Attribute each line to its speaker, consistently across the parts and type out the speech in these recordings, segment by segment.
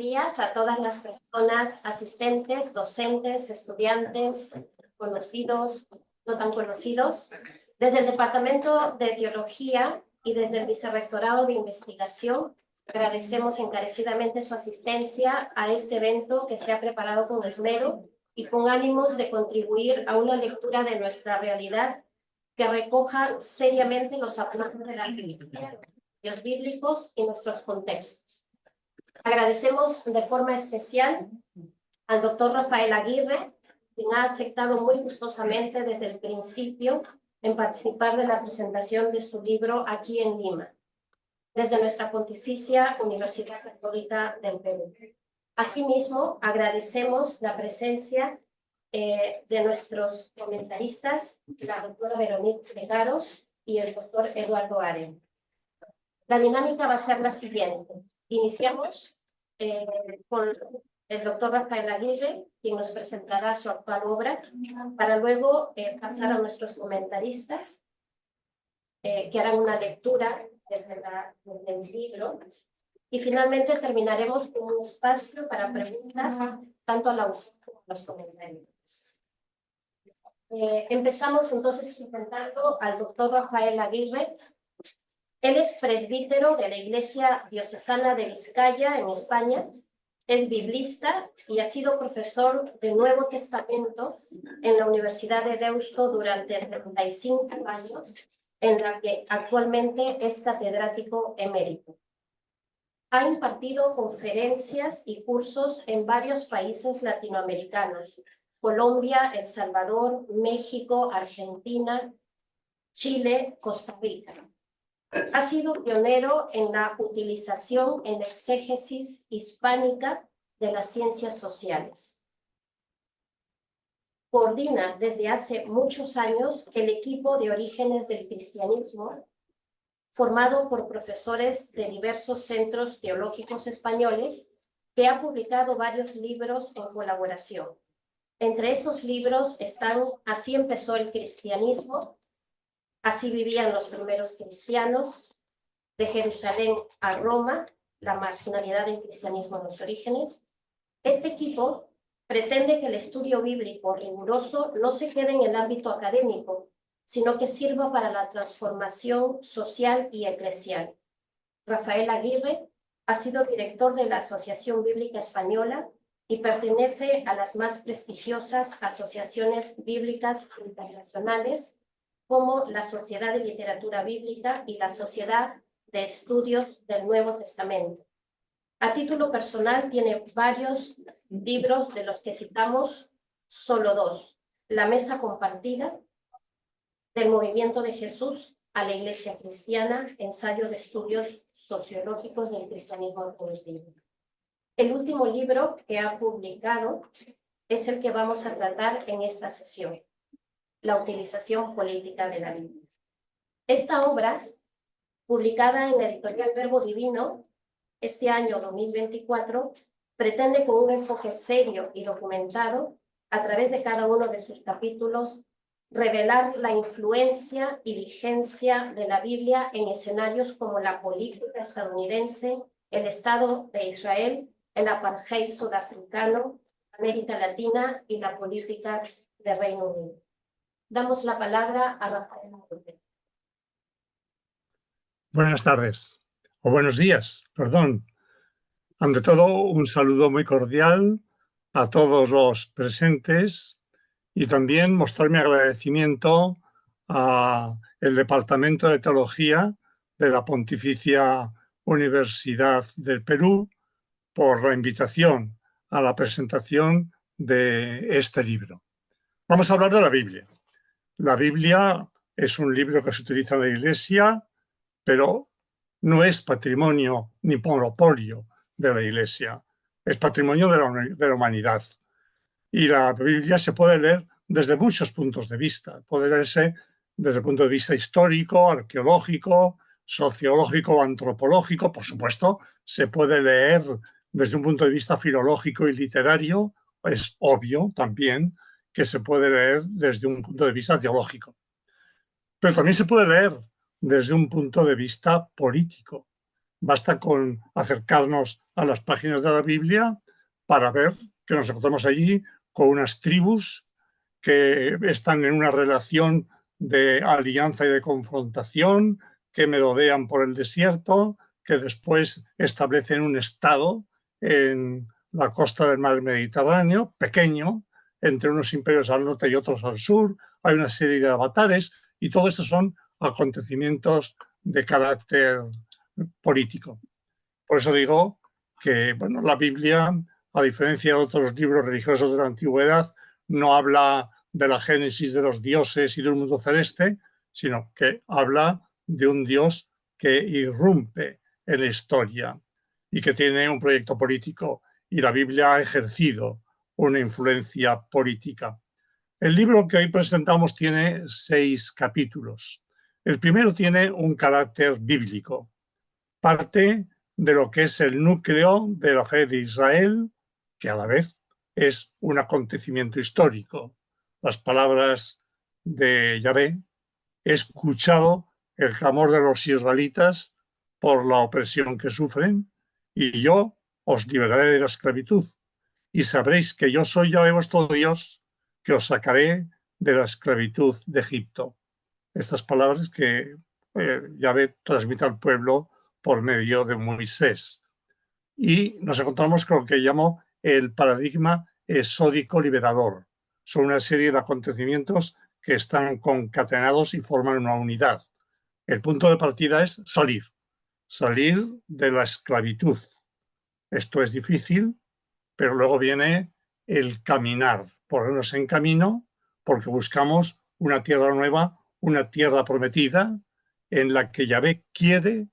Speaker 1: días a todas las personas asistentes, docentes, estudiantes, conocidos, no tan conocidos. Desde el Departamento de Teología y desde el Vicerrectorado de Investigación, agradecemos encarecidamente su asistencia a este evento que se ha preparado con esmero y con ánimos de contribuir a una lectura de nuestra realidad que recoja seriamente los apuntes de la Biblia, los bíblicos y nuestros contextos. Agradecemos de forma especial al doctor Rafael Aguirre, quien ha aceptado muy gustosamente desde el principio en participar de la presentación de su libro aquí en Lima, desde nuestra Pontificia Universidad Católica del Perú. Asimismo, agradecemos la presencia de nuestros comentaristas, la doctora Veronique Legaros y el doctor Eduardo Aren. La dinámica va a ser la siguiente. Iniciamos con el doctor Rafael Aguirre, quien nos presentará su actual obra, para luego pasar a nuestros comentaristas, que harán una lectura del libro, y finalmente terminaremos con un espacio para preguntas, tanto a la autor como a los comentaristas. Empezamos entonces presentando al doctor Rafael Aguirre. Él es presbítero de la Iglesia Diocesana de Vizcaya, en España. Es biblista y ha sido profesor de Nuevo Testamento en la Universidad de Deusto durante 35 años, en la que actualmente es catedrático emérito. Ha impartido conferencias y cursos en varios países latinoamericanos: Colombia, El Salvador, México, Argentina, Chile, Costa Rica. Ha sido pionero en la utilización en exégesis hispánica de las ciencias sociales. Coordina desde hace muchos años el equipo de Orígenes del Cristianismo, formado por profesores de diversos centros teológicos españoles, que ha publicado varios libros en colaboración. Entre esos libros están Así empezó el cristianismo, Así vivían los primeros cristianos, De Jerusalén a Roma, la marginalidad del cristianismo en los orígenes. Este equipo pretende que el estudio bíblico riguroso no se quede en el ámbito académico, sino que sirva para la transformación social y eclesial. Rafael Aguirre ha sido director de la Asociación Bíblica Española y pertenece a las más prestigiosas asociaciones bíblicas internacionales, como la Sociedad de Literatura Bíblica y la Sociedad de Estudios del Nuevo Testamento. A título personal tiene varios libros, de los que citamos solo dos: La Mesa Compartida, Del Movimiento de Jesús a la Iglesia Cristiana, ensayo de estudios sociológicos del cristianismo primitivo. El último libro que ha publicado es el que vamos a tratar en esta sesión: La utilización política de la Biblia. Esta obra, publicada en la editorial Verbo Divino este año 2024, pretende, con un enfoque serio y documentado, a través de cada uno de sus capítulos, revelar la influencia y vigencia de la Biblia en escenarios como la política estadounidense, el Estado de Israel, el apartheid sudafricano, América Latina y la política de Reino Unido. Damos la palabra a Rafael Aguirre.
Speaker 2: Buenas tardes, o buenos días, perdón. Ante todo, un saludo muy cordial a todos los presentes y también mostrar mi agradecimiento al Departamento de Teología de la Pontificia Universidad del Perú por la invitación a la presentación de este libro. Vamos a hablar de la Biblia. La Biblia es un libro que se utiliza en la Iglesia, pero no es patrimonio ni monopolio de la Iglesia, es patrimonio de la humanidad. Y la Biblia se puede leer desde muchos puntos de vista. Puede leerse desde el punto de vista histórico, arqueológico, sociológico o antropológico. Por supuesto, se puede leer desde un punto de vista filológico y literario. Es obvio también que se puede leer desde un punto de vista teológico. Pero también se puede leer desde un punto de vista político. Basta con acercarnos a las páginas de la Biblia para ver que nos encontramos allí con unas tribus que están en una relación de alianza y de confrontación, que merodean por el desierto, que después establecen un estado en la costa del mar Mediterráneo, pequeño, entre unos imperios al norte y otros al sur. Hay una serie de avatares y todo esto son acontecimientos de carácter político. Por eso digo que bueno, la Biblia, a diferencia de otros libros religiosos de la antigüedad, no habla de la génesis de los dioses y de un mundo celeste, sino que habla de un Dios que irrumpe en la historia y que tiene un proyecto político. Y la Biblia ha ejercido una influencia política. El libro que hoy presentamos tiene 6 capítulos. El primero tiene un carácter bíblico. Parte de lo que es el núcleo de la fe de Israel, que a la vez es un acontecimiento histórico. Las palabras de Yahvé: he escuchado el clamor de los israelitas por la opresión que sufren, y yo os libraré de la esclavitud, y sabréis que yo soy Yahvé vuestro Dios, que os sacaré de la esclavitud de Egipto. Estas palabras que Yahvé transmite al pueblo por medio de Moisés. Y nos encontramos con lo que llamo el paradigma exódico liberador. Son una serie de acontecimientos que están concatenados y forman una unidad. El punto de partida es salir de la esclavitud. Esto es difícil, pero luego viene el caminar, ponernos en camino, porque buscamos una tierra nueva, una tierra prometida, en la que Yahvé quiere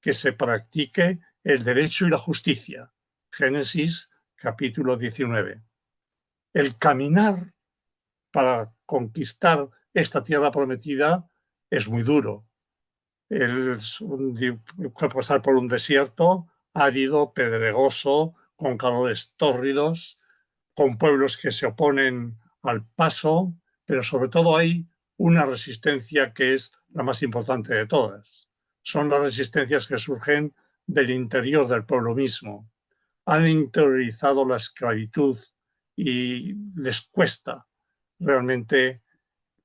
Speaker 2: que se practique el derecho y la justicia. Génesis capítulo 19. El caminar para conquistar esta tierra prometida es muy duro. Pasar por un desierto árido, pedregoso, con calores tórridos, con pueblos que se oponen al paso, pero sobre todo hay una resistencia que es la más importante de todas. Son las resistencias que surgen del interior del pueblo mismo. Han interiorizado la esclavitud y les cuesta realmente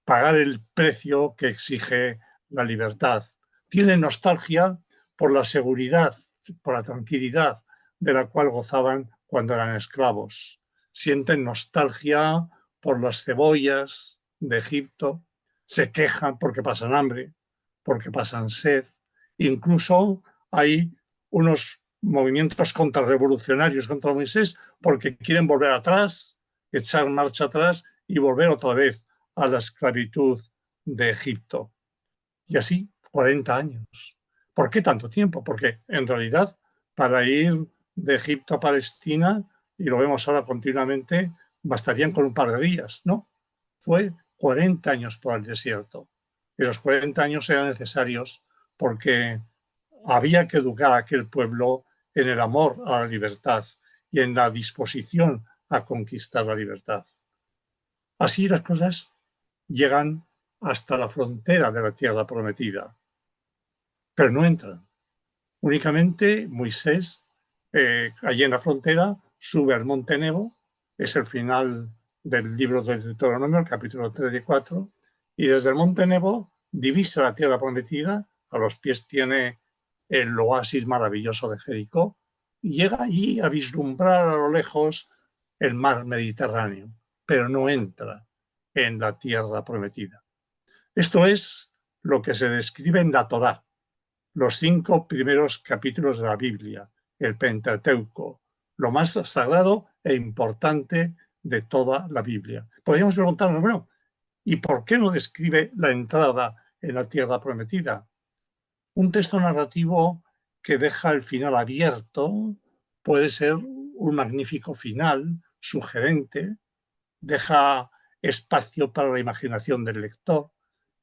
Speaker 2: pagar el precio que exige la libertad. Tienen nostalgia por la seguridad, por la tranquilidad de la cual gozaban cuando eran esclavos. Sienten nostalgia por las cebollas de Egipto, se quejan porque pasan hambre, porque pasan sed. Incluso hay unos movimientos contrarrevolucionarios contra Moisés porque quieren volver atrás, echar marcha atrás y volver otra vez a la esclavitud de Egipto. Y así 40 años. ¿Por qué tanto tiempo? Porque en realidad para ir de Egipto a Palestina, y lo vemos ahora continuamente, bastarían con un par de días, ¿no? Fue 40 años por el desierto. Esos 40 años eran necesarios porque había que educar a aquel pueblo en el amor a la libertad y en la disposición a conquistar la libertad. Así las cosas llegan hasta la frontera de la tierra prometida, pero no entran. Únicamente Moisés, allí en la frontera, sube al monte Nebo, es el final del libro de Deuteronomio, el capítulo 3 y 4, y desde el monte Nebo divisa la tierra prometida, a los pies tiene el oasis maravilloso de Jericó, y llega allí a vislumbrar a lo lejos el mar Mediterráneo, pero no entra en la tierra prometida. Esto es lo que se describe en la Torá, los 5 primeros capítulos de la Biblia, el Pentateuco, lo más sagrado e importante de toda la Biblia. Podríamos preguntarnos, bueno, ¿y por qué no describe la entrada en la tierra prometida? Un texto narrativo que deja el final abierto puede ser un magnífico final, sugerente, deja espacio para la imaginación del lector,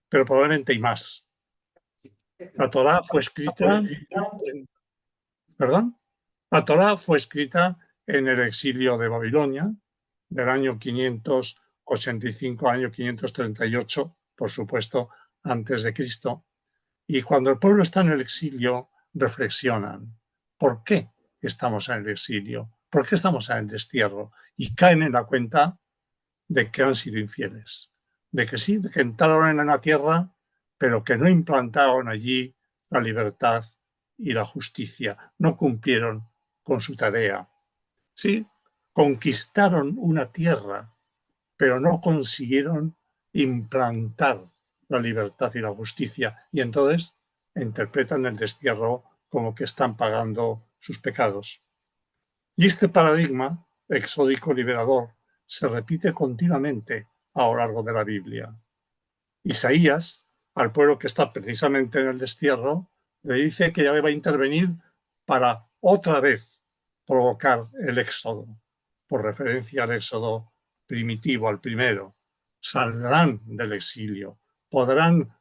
Speaker 2: pero probablemente hay más. La Torá fue escrita, ¿perdón? La Torá fue escrita en el exilio de Babilonia, del año 585 al año 538, por supuesto, antes de Cristo. Y cuando el pueblo está en el exilio, reflexionan. ¿Por qué estamos en el exilio? ¿Por qué estamos en el destierro? Y caen en la cuenta de que han sido infieles. De que sí, de que entraron en la tierra, pero que no implantaron allí la libertad y la justicia. No cumplieron con su tarea. Sí, conquistaron una tierra, pero no consiguieron implantar la libertad y la justicia. Y entonces interpretan el destierro como que están pagando sus pecados. Y este paradigma exódico liberador se repite continuamente a lo largo de la Biblia. Isaías, al pueblo que está precisamente en el destierro, le dice que ya va a intervenir para otra vez provocar el éxodo, por referencia al éxodo primitivo, al primero. Saldrán del exilio, podrán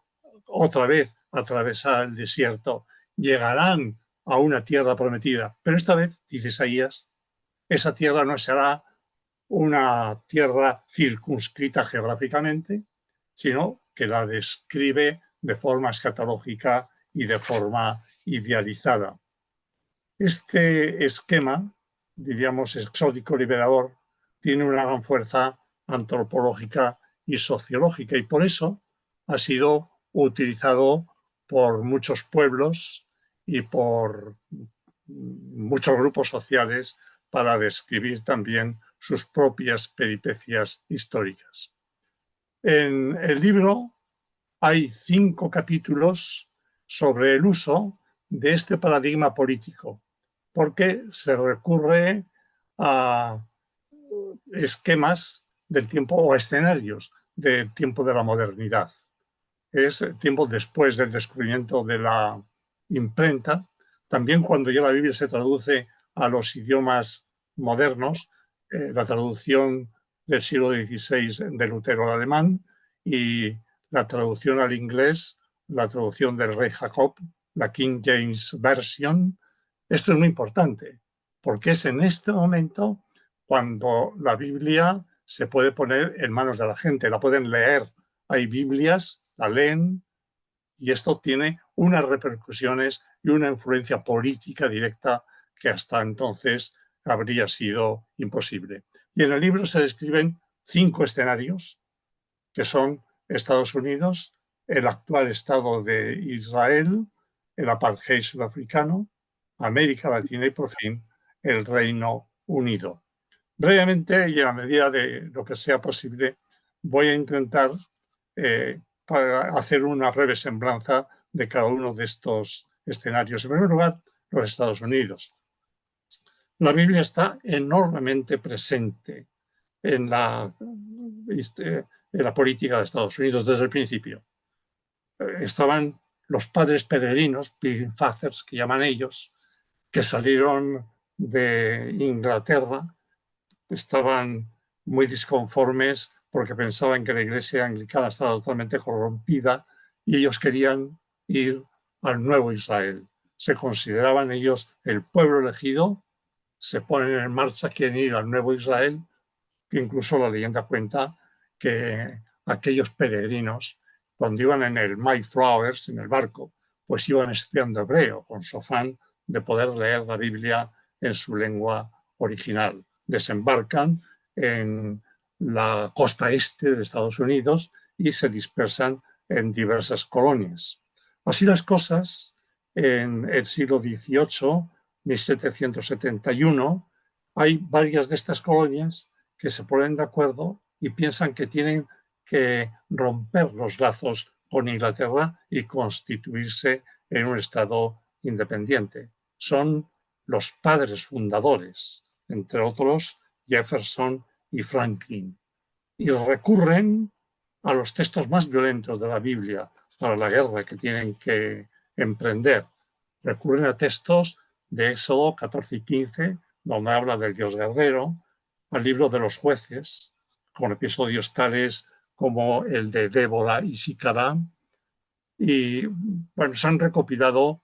Speaker 2: otra vez atravesar el desierto, llegarán a una tierra prometida. Pero esta vez, dice Isaías, esa tierra no será una tierra circunscrita geográficamente, sino que la describe de forma escatológica y de forma idealizada. Este esquema, diríamos, exódico liberador, tiene una gran fuerza antropológica y sociológica, y por eso ha sido utilizado por muchos pueblos y por muchos grupos sociales para describir también sus propias peripecias históricas. En el libro hay 5 capítulos sobre el uso de este paradigma político, porque se recurre a esquemas del tiempo o a escenarios del tiempo de la modernidad. Es el tiempo después del descubrimiento de la imprenta, también cuando ya la Biblia se traduce a los idiomas modernos, la traducción del siglo XVI de Lutero al alemán y la traducción al inglés, la traducción del rey Jacob, la King James Version. Esto es muy importante, porque es en este momento cuando la Biblia se puede poner en manos de la gente, la pueden leer. Hay Biblias, la leen, y esto tiene unas repercusiones y una influencia política directa que hasta entonces habría sido imposible. Y en el libro se describen 5 escenarios, que son Estados Unidos, el actual Estado de Israel, el apartheid sudafricano, América Latina y, por fin, el Reino Unido. Brevemente y a medida de lo que sea posible, voy a intentar para hacer una breve semblanza de cada uno de estos escenarios. En primer lugar, los Estados Unidos. La Biblia está enormemente presente en la política de Estados Unidos desde el principio. Estaban los padres peregrinos, pilgrim fathers, que llaman ellos, que salieron de Inglaterra, estaban muy disconformes porque pensaban que la iglesia anglicana estaba totalmente corrompida y ellos querían ir al nuevo Israel. Se consideraban ellos el pueblo elegido, se ponen en marcha, quieren ir al nuevo Israel, que incluso la leyenda cuenta que aquellos peregrinos, cuando iban en el Mayflowers, en el barco, pues iban estudiando hebreo con su afán de poder leer la Biblia en su lengua original. Desembarcan en la costa este de Estados Unidos y se dispersan en diversas colonias. Así las cosas, en el siglo XVIII, 1771, hay varias de estas colonias que se ponen de acuerdo y piensan que tienen que romper los lazos con Inglaterra y constituirse en un Estado independiente. Son los padres fundadores, entre otros Jefferson y Franklin, y recurren a los textos más violentos de la Biblia para la guerra que tienen que emprender. Recurren a textos de Éxodo 14 y 15, donde habla del Dios guerrero, al libro de los jueces, con episodios tales como el de Débora y Sícara, y bueno, se han recopilado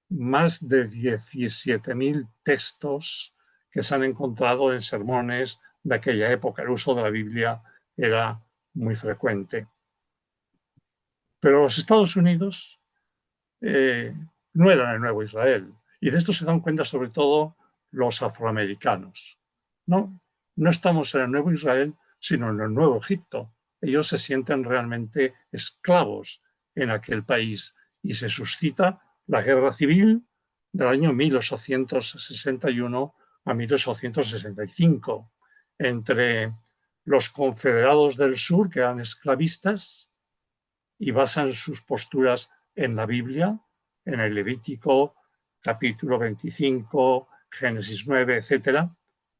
Speaker 2: más de 17.000 textos que se han encontrado en sermones de aquella época. El uso de la Biblia era muy frecuente. Pero los Estados Unidos no eran el nuevo Israel. Y de esto se dan cuenta sobre todo los afroamericanos. No estamos en el nuevo Israel, sino en el nuevo Egipto. Ellos se sienten realmente esclavos en aquel país y se suscita la guerra civil del año 1861 a 1865 entre los confederados del sur, que eran esclavistas y basan sus posturas en la Biblia, en el Levítico, capítulo 25, Génesis 9, etc.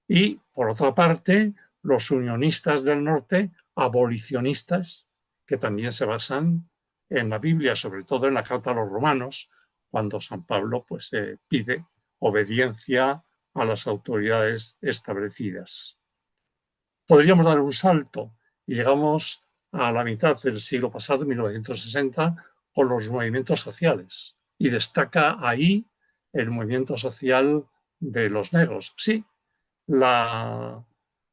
Speaker 2: Y, por otra parte, los unionistas del norte, abolicionistas, que también se basan en la Biblia, sobre todo en la Carta a los Romanos, cuando San Pablo pues, pide obediencia a las autoridades establecidas. Podríamos dar un salto y llegamos a la mitad del siglo pasado, 1960, con los movimientos sociales. Y destaca ahí el movimiento social de los negros. Sí, la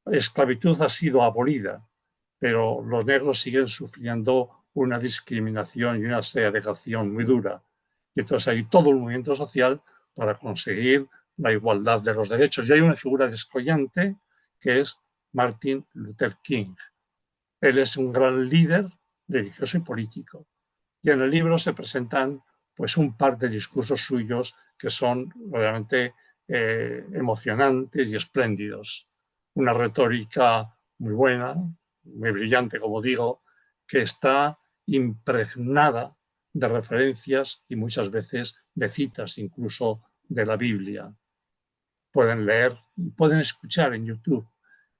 Speaker 2: esclavitud ha sido abolida, pero los negros siguen sufriendo una discriminación y una segregación muy dura. Y entonces hay todo un movimiento social para conseguir la igualdad de los derechos. Y hay una figura descollante que es Martin Luther King. Él es un gran líder religioso y político. Y en el libro se presentan pues, un par de discursos suyos que son realmente emocionantes y espléndidos. Una retórica muy buena, muy brillante, como digo, que está impregnada de referencias y muchas veces de citas incluso de la Biblia. Pueden leer y pueden escuchar en YouTube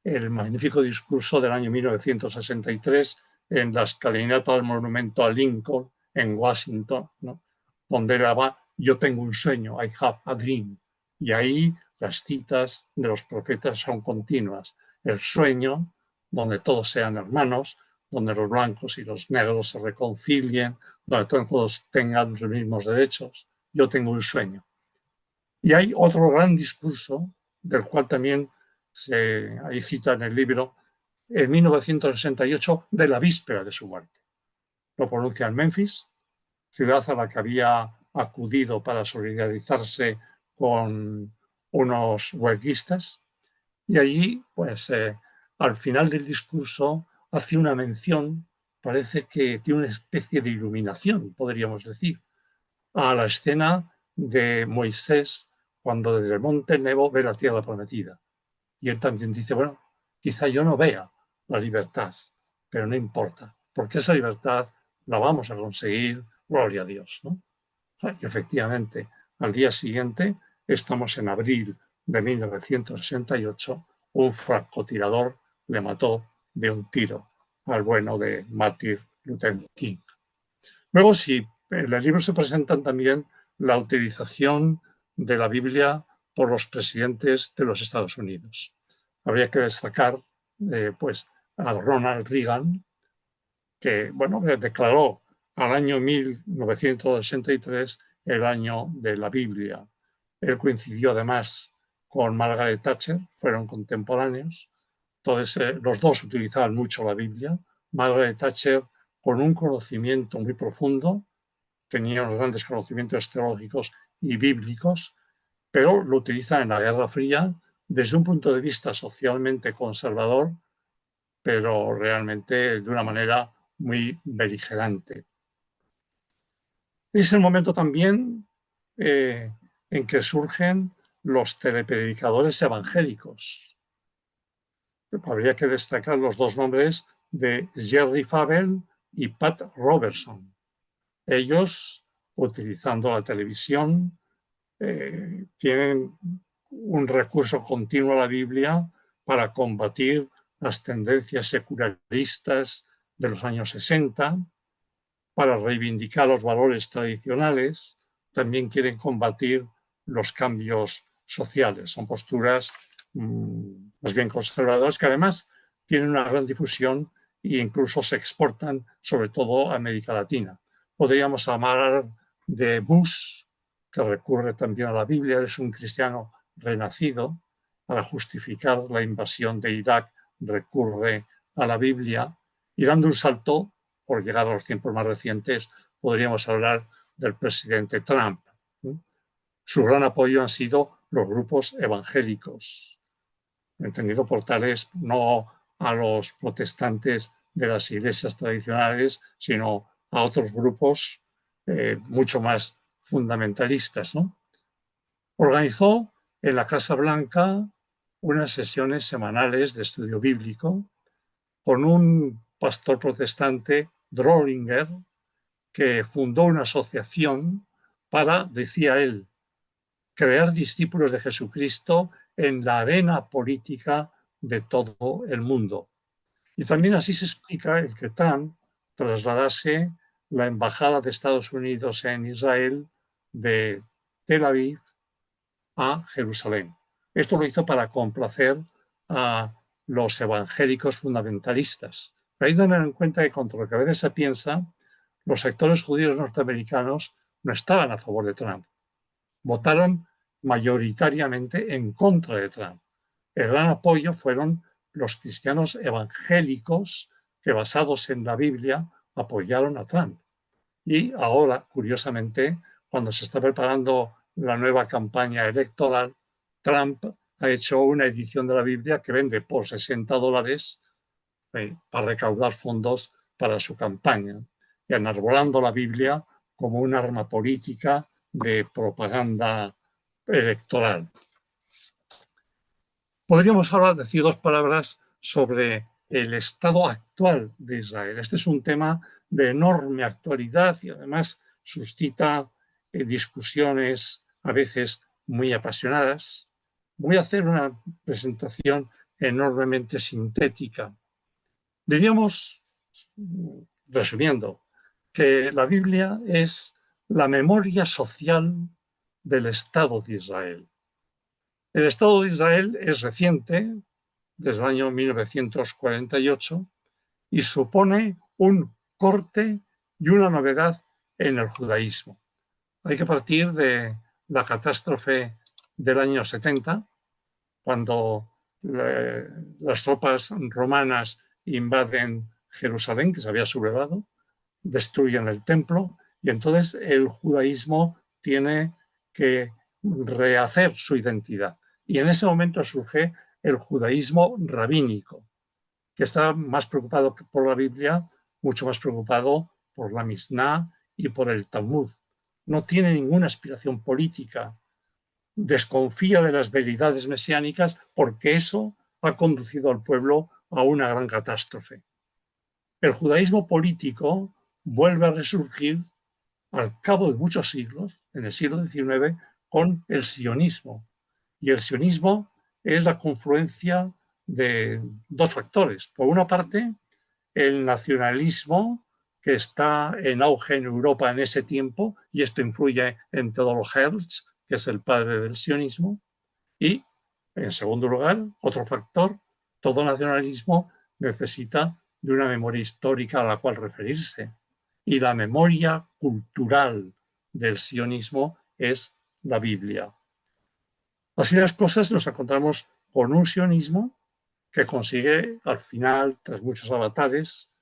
Speaker 2: el magnífico discurso del año 1963 en la escalinata del monumento a Lincoln en Washington, ¿no? Donde era yo tengo un sueño, I have a dream. Y ahí las citas de los profetas son continuas. El sueño, donde todos sean hermanos, donde los blancos y los negros se reconcilien, donde todos tengan los mismos derechos. Yo tengo un sueño. Y hay otro gran discurso, del cual también hay cita en el libro, en 1968, de la víspera de su muerte. Lo pronuncia en Memphis, ciudad a la que había acudido para solidarizarse con unos huelguistas. Y allí, pues, al final del discurso, hace una mención, parece que tiene una especie de iluminación, podríamos decir, a la escena de Moisés cuando desde el monte Nebo ve la tierra prometida. Y él también dice, bueno, quizá yo no vea la libertad, pero no importa, porque esa libertad la vamos a conseguir, gloria a Dios, ¿no? Y efectivamente, al día siguiente, estamos en abril de 1968, un francotirador le mató de un tiro al bueno de Martin Luther King. Luego, sí, en el libro se presentan también la utilización de la Biblia por los presidentes de los Estados Unidos. Habría que destacar pues, a Ronald Reagan, que bueno, declaró al año 1963 el año de la Biblia. Él coincidió además con Margaret Thatcher, fueron contemporáneos. Entonces, los dos utilizaban mucho la Biblia. Margaret Thatcher con un conocimiento muy profundo, tenía unos grandes conocimientos teológicos y bíblicos, pero lo utiliza en la Guerra Fría desde un punto de vista socialmente conservador, pero realmente de una manera muy beligerante. Es el momento también en que surgen los telepredicadores evangélicos. Habría que destacar los dos nombres de Jerry Favell y Pat Robertson. Ellos, utilizando la televisión, tienen un recurso continuo a la Biblia para combatir las tendencias secularistas de los años 60, para reivindicar los valores tradicionales, también quieren combatir los cambios sociales. Son posturas más bien conservadoras que además tienen una gran difusión e incluso se exportan sobre todo a América Latina. Podríamos hablar de Bush, que recurre también a la Biblia, es un cristiano renacido. Para justificar la invasión de Irak recurre a la Biblia y dando un salto, por llegar a los tiempos más recientes, podríamos hablar del presidente Trump, Su gran apoyo han sido los grupos evangélicos, entendido por tales no a los protestantes de las iglesias tradicionales, sino a otros grupos mucho más fundamentalistas, ¿no? Organizó en la Casa Blanca unas sesiones semanales de estudio bíblico con un pastor protestante, Drollinger, que fundó una asociación para, decía él, crear discípulos de Jesucristo en la arena política de todo el mundo. Y también así se explica el que Trump trasladase la embajada de Estados Unidos en Israel de Tel Aviv a Jerusalén. Esto lo hizo para complacer a los evangélicos fundamentalistas. Pero hay que tener en cuenta que, contra lo que a veces se piensa, los sectores judíos norteamericanos no estaban a favor de Trump. Votaron mayoritariamente en contra de Trump. El gran apoyo fueron los cristianos evangélicos que, basados en la Biblia, apoyaron a Trump. Y ahora, curiosamente, cuando se está preparando la nueva campaña electoral, Trump ha hecho una edición de la Biblia que vende por $60 para recaudar fondos para su campaña, y enarbolando la Biblia como un arma política de propaganda electoral. Podríamos ahora decir dos palabras sobre el estado actual de Israel. Este es un tema de enorme actualidad y además suscita discusiones a veces muy apasionadas. Voy a hacer una presentación enormemente sintética. Diríamos, resumiendo, que la Biblia es la memoria social del Estado de Israel. El Estado de Israel es reciente, desde el año 1948, y supone un corte y una novedad en el judaísmo. Hay que partir de la catástrofe del año 70, cuando las tropas romanas invaden Jerusalén, que se había sublevado, destruyen el templo, y entonces el judaísmo tiene que rehacer su identidad. Y en ese momento surge el judaísmo rabínico, que está más preocupado por la Biblia, mucho más preocupado por la Misná y por el Talmud. No tiene ninguna aspiración política. Desconfía de las veridades mesiánicas porque eso ha conducido al pueblo a una gran catástrofe. El judaísmo político vuelve a resurgir al cabo de muchos siglos, en el siglo XIX, con el sionismo. Y el sionismo es la confluencia de dos factores. Por una parte, el nacionalismo que está en auge en Europa en ese tiempo, y esto influye en Theodor Herzl, que es el padre del sionismo. Y, en segundo lugar, otro factor, todo nacionalismo necesita de una memoria histórica a la cual referirse. Y la memoria cultural del sionismo es la Biblia. Así las cosas, nos encontramos con un sionismo que consigue al final, tras muchos avatares,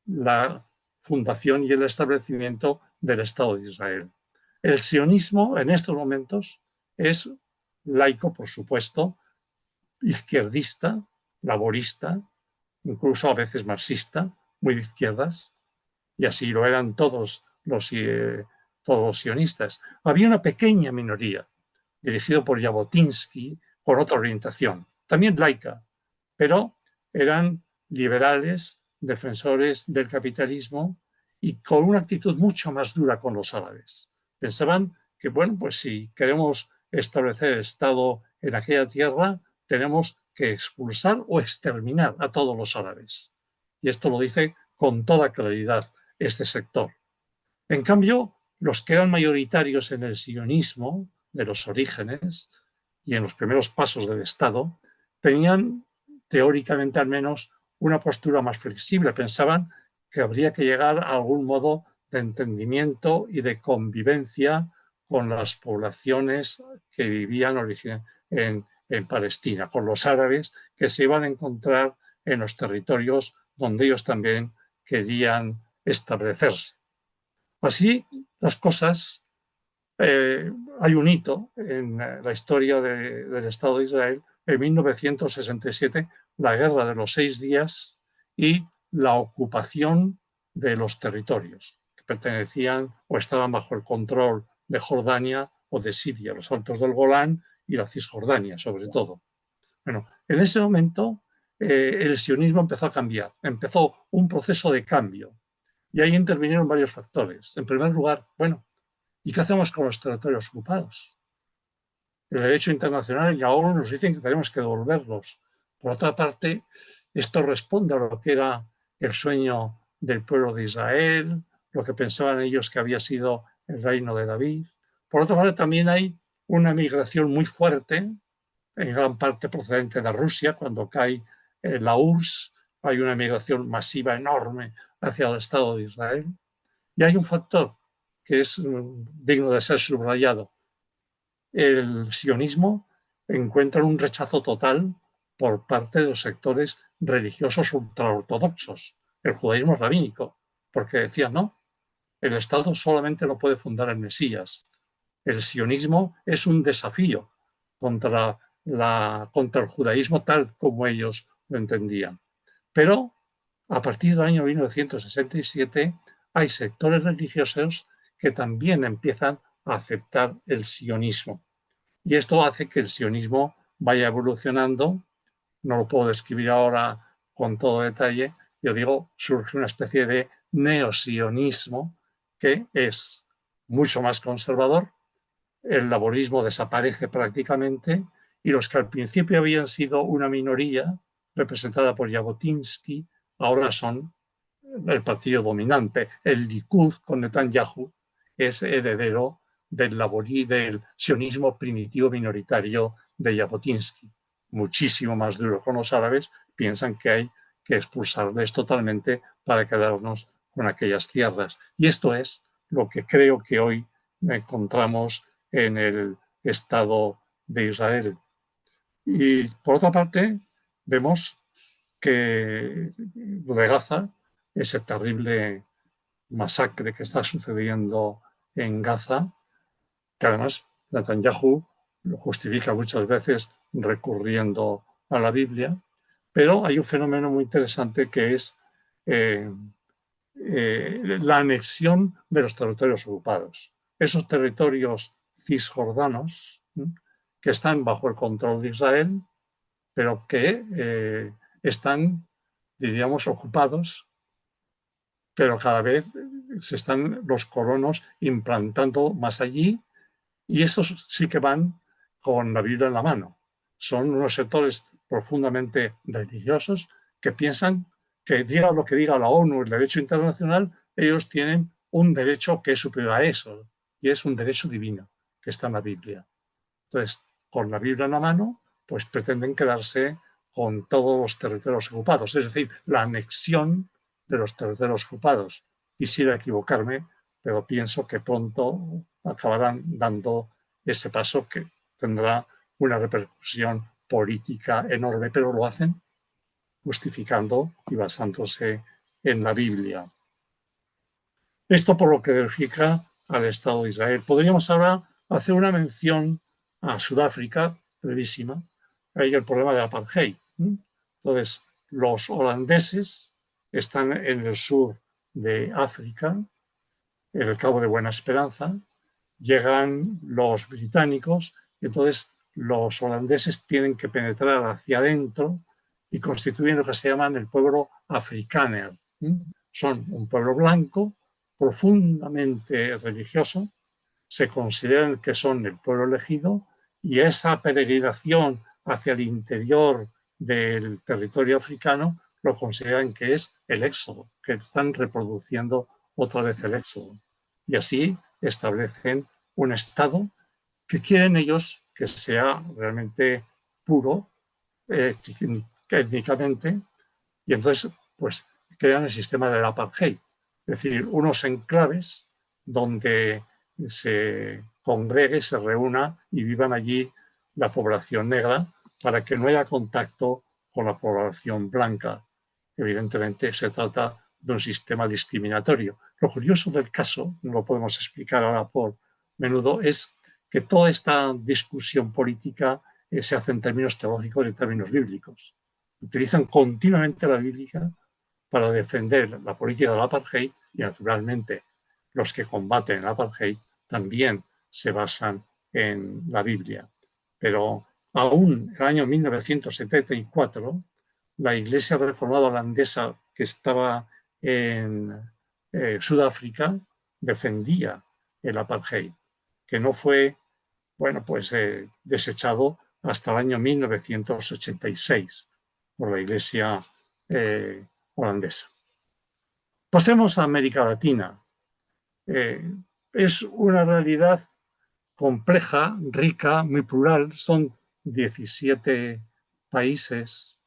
Speaker 2: la fundación y el establecimiento del Estado de Israel. El sionismo en estos momentos es laico, por supuesto, izquierdista, laborista, incluso a veces marxista, muy de izquierdas, y así lo eran todos los sionistas. Había una pequeña minoría, dirigido por Jabotinsky, con otra orientación, también laica, pero eran liberales, defensores del capitalismo y con una actitud mucho más dura con los árabes. Pensaban que, bueno, pues si queremos establecer Estado en aquella tierra, tenemos que expulsar o exterminar a todos los árabes. Y esto lo dice con toda claridad este sector. En cambio, los que eran mayoritarios en el sionismo de los orígenes y en los primeros pasos del Estado, tenían, teóricamente al menos, una postura más flexible. Pensaban que habría que llegar a algún modo de entendimiento y de convivencia con las poblaciones que vivían en Palestina, con los árabes que se iban a encontrar en los territorios donde ellos también querían establecerse. Así las cosas, hay un hito en la historia del Estado de Israel. En 1967, la Guerra de los 6 días y la ocupación de los territorios que pertenecían o estaban bajo el control de Jordania o de Siria, los Altos del Golán y la Cisjordania, sobre todo. Bueno, en ese momento el sionismo empezó a cambiar, empezó un proceso de cambio y ahí intervinieron varios factores. En primer lugar, bueno, ¿y qué hacemos con los territorios ocupados? El derecho internacional y la ONU nos dicen que tenemos que devolverlos. Por otra parte, esto responde a lo que era el sueño del pueblo de Israel, lo que pensaban ellos que había sido el reino de David. Por otra parte, también hay una migración muy fuerte, en gran parte procedente de Rusia, cuando cae la URSS, hay una migración masiva enorme hacia el Estado de Israel. Y hay un factor que es digno de ser subrayado. El sionismo encuentra un rechazo total por parte de los sectores religiosos ultraortodoxos, el judaísmo rabínico, porque decían, no, el Estado solamente lo puede fundar el Mesías. El sionismo es un desafío contra el judaísmo tal como ellos lo entendían. Pero a partir del año 1967 hay sectores religiosos que también empiezan a aceptar el sionismo. Y esto hace que el sionismo vaya evolucionando. No lo puedo describir ahora con todo detalle. Yo digo, surge una especie de neosionismo que es mucho más conservador. El laborismo desaparece prácticamente y los que al principio habían sido una minoría representada por Jabotinsky ahora son el partido dominante. El Likud con Netanyahu es heredero del sionismo primitivo minoritario de Jabotinsky. Muchísimo más duro con los árabes, piensan que hay que expulsarles totalmente para quedarnos con aquellas tierras. Y esto es lo que creo que hoy encontramos en el Estado de Israel. Y por otra parte, vemos que lo de Gaza, ese terrible masacre que está sucediendo en Gaza, que además Netanyahu lo justifica muchas veces recurriendo a la Biblia, pero hay un fenómeno muy interesante que es la anexión de los territorios ocupados. Esos territorios cisjordanos que están bajo el control de Israel, pero que están, diríamos, ocupados, pero cada vez se están los colonos implantando más allí y estos sí que van con la Biblia en la mano. Son unos sectores profundamente religiosos que piensan que diga lo que diga la ONU, el derecho internacional, ellos tienen un derecho que es superior a eso y es un derecho divino que está en la Biblia. Entonces, con la Biblia en la mano, pues pretenden quedarse con todos los territorios ocupados, es decir, la anexión de los territorios ocupados. Quisiera equivocarme, pero pienso que pronto acabarán dando ese paso que tendrá una repercusión política enorme, pero lo hacen justificando y basándose en la Biblia. Esto por lo que verifica al Estado de Israel. Podríamos ahora hacer una mención a Sudáfrica, brevísima. Hay el problema de apartheid. Entonces, los holandeses están en el sur de África, en el Cabo de Buena Esperanza, llegan los británicos, y entonces los holandeses tienen que penetrar hacia adentro y constituyen lo que se llaman el pueblo afrikaner. Son un pueblo blanco, profundamente religioso, se consideran que son el pueblo elegido y esa peregrinación hacia el interior del territorio africano lo consideran que es el éxodo, que están reproduciendo otra vez el éxodo. Y así establecen un Estado que quieren ellos que sea realmente puro étnicamente y entonces pues crean el sistema del apartheid, es decir, unos enclaves donde se congregue, se reúna y vivan allí la población negra para que no haya contacto con la población blanca. Evidentemente se trata de un sistema discriminatorio. Lo curioso del caso, no lo podemos explicar ahora por menudo es que toda esta discusión política se hace en términos teológicos y en términos bíblicos. Utilizan continuamente la Biblia para defender la política del apartheid y, naturalmente, los que combaten el apartheid también se basan en la Biblia. Pero aún en el año 1974, la Iglesia Reformada Holandesa que estaba en Sudáfrica defendía el apartheid, que no fue desechado hasta el año 1986 por la Iglesia holandesa. Pasemos a América Latina. Es una realidad compleja, rica, muy plural. Son 17 países.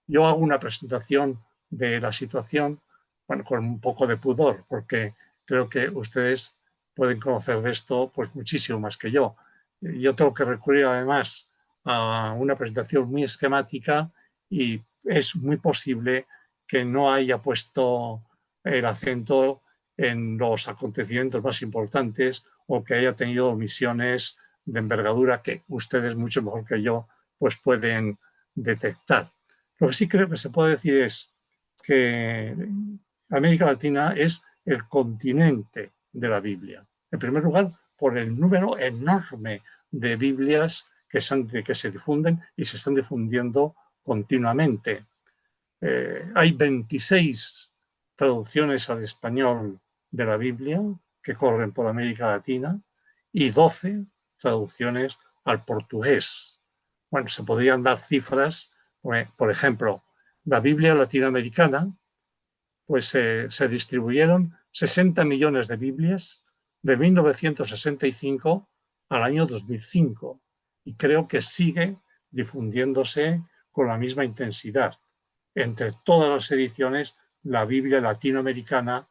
Speaker 2: Yo hago una presentación de la situación, con un poco de pudor, porque creo que ustedes pueden conocer de esto pues muchísimo más que yo. Yo tengo que recurrir además a una presentación muy esquemática y es muy posible que no haya puesto el acento en los acontecimientos más importantes o que haya tenido omisiones de envergadura que ustedes mucho mejor que yo pues pueden detectar. Lo que sí creo que se puede decir es que América Latina es el continente de la Biblia. En primer lugar, por el número enorme de Biblias que se difunden y se están difundiendo continuamente. Hay 26 traducciones al español de la Biblia que corren por América Latina y 12 traducciones al portugués. Bueno, se podrían dar cifras, por ejemplo, la Biblia latinoamericana, pues se distribuyeron 60 millones de Biblias de 1965 al año 2005 y creo que sigue difundiéndose con la misma intensidad. Entre todas las ediciones, la Biblia latinoamericana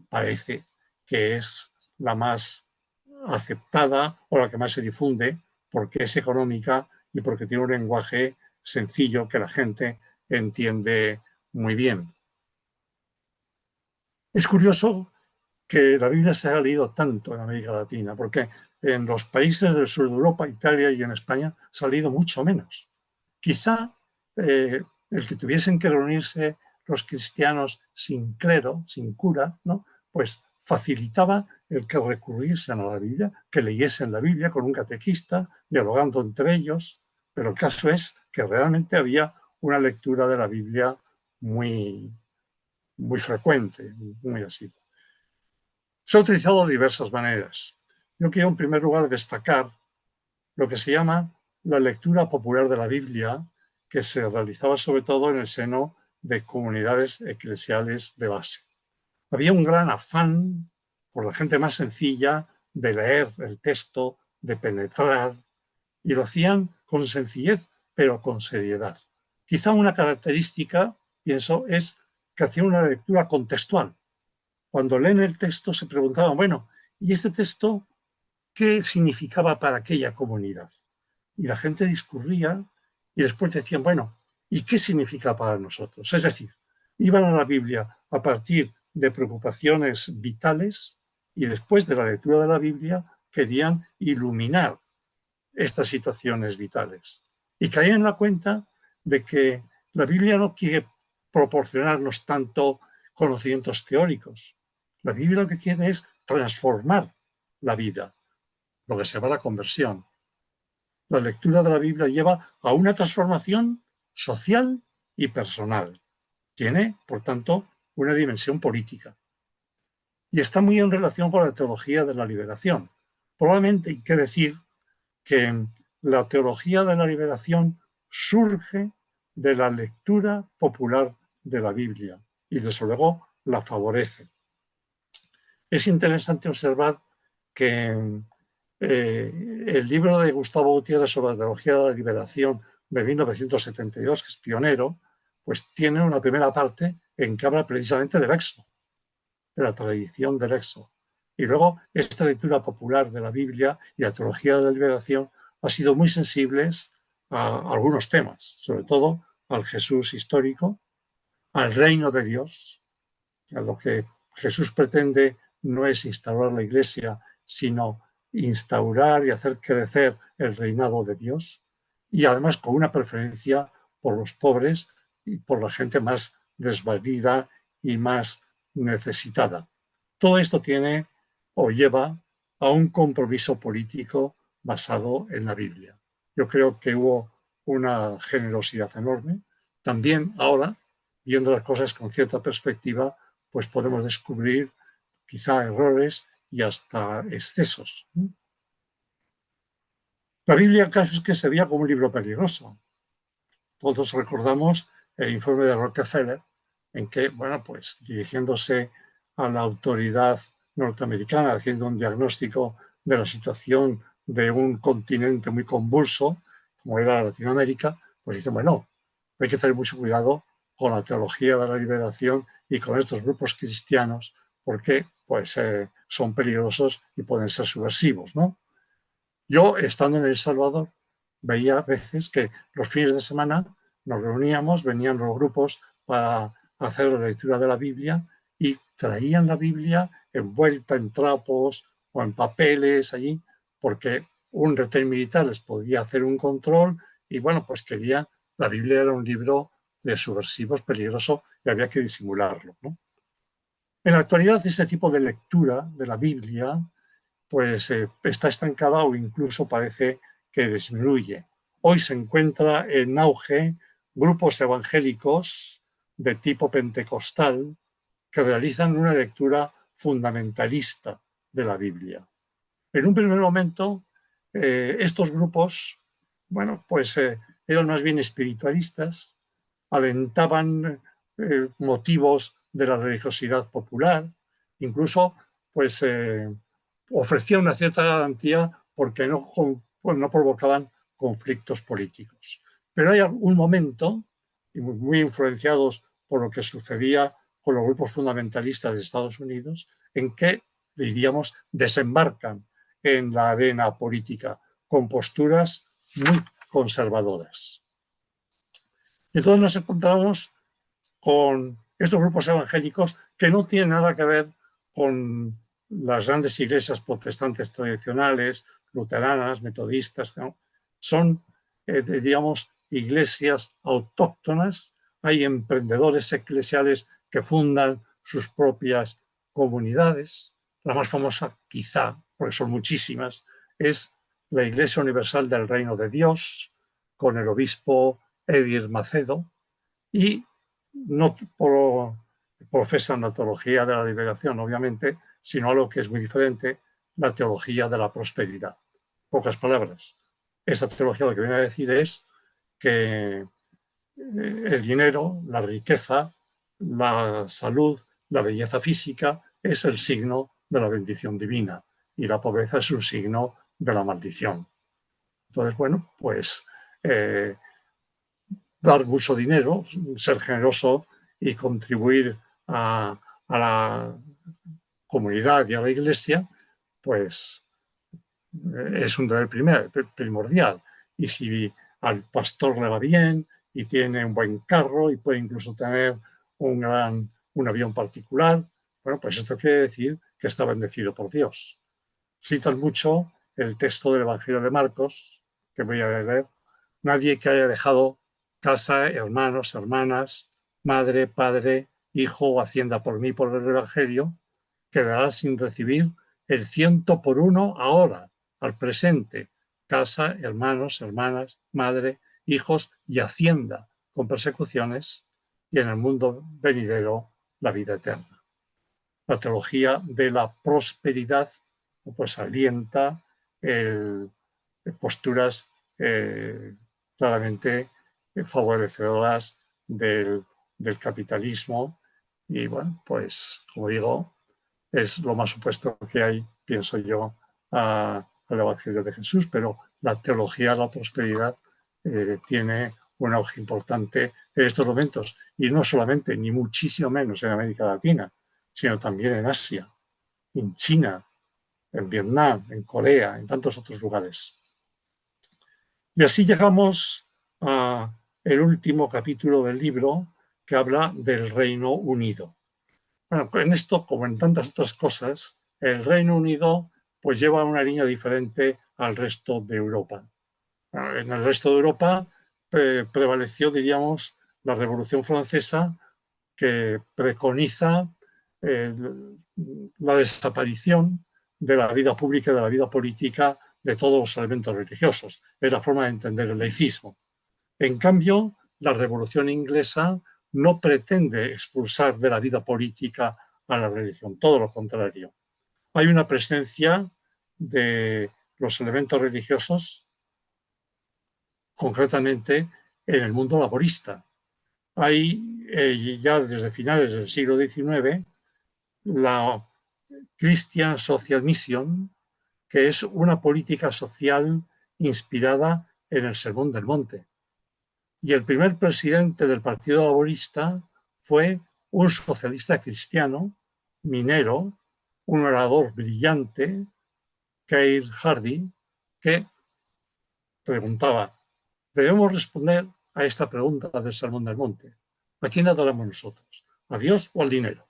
Speaker 2: parece que es la más aceptada o la que más se difunde porque es económica y porque tiene un lenguaje sencillo que la gente entiende muy bien. Es curioso que la Biblia se haya leído tanto en América Latina, porque en los países del sur de Europa, Italia y en España, se ha leído mucho menos. Quizá el que tuviesen que reunirse los cristianos sin clero, sin cura, ¿no? Pues facilitaba el que recurriesen a la Biblia, que leyesen la Biblia con un catequista, dialogando entre ellos, pero el caso es que realmente había una lectura de la Biblia muy, muy frecuente, muy asidua. Se ha utilizado de diversas maneras. Yo quiero en primer lugar destacar lo que se llama la lectura popular de la Biblia, que se realizaba sobre todo en el seno de comunidades eclesiales de base. Había un gran afán por la gente más sencilla de leer el texto, de penetrar, y lo hacían con sencillez, pero con seriedad. Quizá una característica, pienso, es que hacían una lectura contextual. Cuando leen el texto se preguntaban, bueno, ¿y este texto qué significaba para aquella comunidad? Y la gente discurría y después decían, bueno, ¿y qué significa para nosotros? Es decir, iban a la Biblia a partir de preocupaciones vitales y después de la lectura de la Biblia querían iluminar estas situaciones vitales. Y caían en la cuenta de que la Biblia no quiere proporcionarnos tanto conocimientos teóricos. La Biblia lo que quiere es transformar la vida, lo que se llama la conversión. La lectura de la Biblia lleva a una transformación social y personal. Tiene, por tanto, una dimensión política. Y está muy en relación con la teología de la liberación. Probablemente hay que decir que la teología de la liberación surge de la lectura popular de la Biblia y, desde luego, la favorece. Es interesante observar que el libro de Gustavo Gutiérrez sobre la teología de la liberación de 1972, que es pionero, pues tiene una primera parte en que habla precisamente del Éxodo, de la tradición del Éxodo. Y luego esta lectura popular de la Biblia y la teología de la liberación ha sido muy sensibles a algunos temas, sobre todo al Jesús histórico, al reino de Dios. A lo que Jesús pretende no es instaurar la Iglesia, sino instaurar y hacer crecer el reinado de Dios, y además con una preferencia por los pobres y por la gente más desvalida y más necesitada. Todo esto tiene o lleva a un compromiso político basado en la Biblia. Yo creo que hubo una generosidad enorme. También ahora, viendo las cosas con cierta perspectiva, pues podemos descubrir quizá errores y hasta excesos. La Biblia, el caso es que se veía como un libro peligroso. Todos recordamos el informe de Rockefeller, en que, bueno, pues dirigiéndose a la autoridad norteamericana, haciendo un diagnóstico de la situación de un continente muy convulso, como era Latinoamérica, pues dice, bueno, hay que tener mucho cuidado con la teología de la liberación y con estos grupos cristianos, porque pues, son peligrosos y pueden ser subversivos, ¿no? Yo, estando en El Salvador, veía a veces que los fines de semana nos reuníamos, venían los grupos para hacer la lectura de la Biblia y traían la Biblia envuelta en trapos o en papeles allí, porque un retén militar les podía hacer un control y, bueno, pues querían, la Biblia era un libro de subversivos, peligroso, y había que disimularlo, ¿no? En la actualidad, ese tipo de lectura de la Biblia pues está estancada o incluso parece que disminuye. Hoy se encuentra en auge grupos evangélicos de tipo pentecostal que realizan una lectura fundamentalista de la Biblia. En un primer momento, estos grupos, bueno, pues eran más bien espiritualistas, alentaban motivos de la religiosidad popular, incluso pues ofrecían una cierta garantía porque pues, no provocaban conflictos políticos. Pero hay un momento, y muy influenciados por lo que sucedía con los grupos fundamentalistas de Estados Unidos, en que, diríamos, desembarcan en la arena política con posturas muy conservadoras. Entonces nos encontramos con estos grupos evangélicos que no tienen nada que ver con las grandes iglesias protestantes tradicionales, luteranas, metodistas, ¿no? Son, diríamos, iglesias autóctonas. Hay emprendedores eclesiales que fundan sus propias comunidades. La más famosa, quizá, porque son muchísimas, es la Iglesia Universal del Reino de Dios, con el obispo Edir Macedo, y no profesan la teología de la liberación, obviamente, sino algo que es muy diferente, la teología de la prosperidad. Pocas palabras. Esa teología lo que viene a decir es que el dinero, la riqueza, la salud, la belleza física es el signo de la bendición divina y la pobreza es un signo de la maldición. Entonces, bueno, pues dar mucho dinero, ser generoso y contribuir a la comunidad y a la iglesia, pues es un deber primordial. Y si al pastor le va bien y tiene un buen carro y puede incluso tener un avión particular, bueno, pues esto quiere decir que está bendecido por Dios. Citan mucho el texto del Evangelio de Marcos, que voy a leer. Nadie que haya dejado casa, hermanos, hermanas, madre, padre, hijo o hacienda por mí, por el Evangelio, quedará sin recibir el 100 por 1 ahora, al presente, casa, hermanos, hermanas, madre, hijos y hacienda, con persecuciones, y en el mundo venidero la vida eterna. La teología de la prosperidad pues alienta posturas claramente favorecedoras del capitalismo y, bueno, pues, como digo, es lo más opuesto que hay, pienso yo, al Evangelio de Jesús, pero la teología de la prosperidad tiene un auge importante en estos momentos, y no solamente, ni muchísimo menos en América Latina, sino también en Asia, en China, en Vietnam, en Corea, en tantos otros lugares. Y así llegamos al último capítulo del libro, que habla del Reino Unido. Bueno, en esto, como en tantas otras cosas, el Reino Unido pues lleva una línea diferente al resto de Europa. En el resto de Europa prevaleció, diríamos, la Revolución Francesa, que preconiza eh, la desaparición de la vida pública y de la vida política de todos los elementos religiosos. Es la forma de entender el laicismo. En cambio, la Revolución Inglesa no pretende expulsar de la vida política a la religión, todo lo contrario. Hay una presencia de los elementos religiosos, concretamente en el mundo laborista. Hay ya desde finales del siglo XIX la Christian Social Mission, que es una política social inspirada en el Sermón del Monte. Y el primer presidente del Partido Laborista fue un socialista cristiano, minero, un orador brillante, Keir Hardie, que preguntaba: debemos responder a esta pregunta del Sermón del Monte. ¿A quién adoramos nosotros? ¿A Dios o al dinero?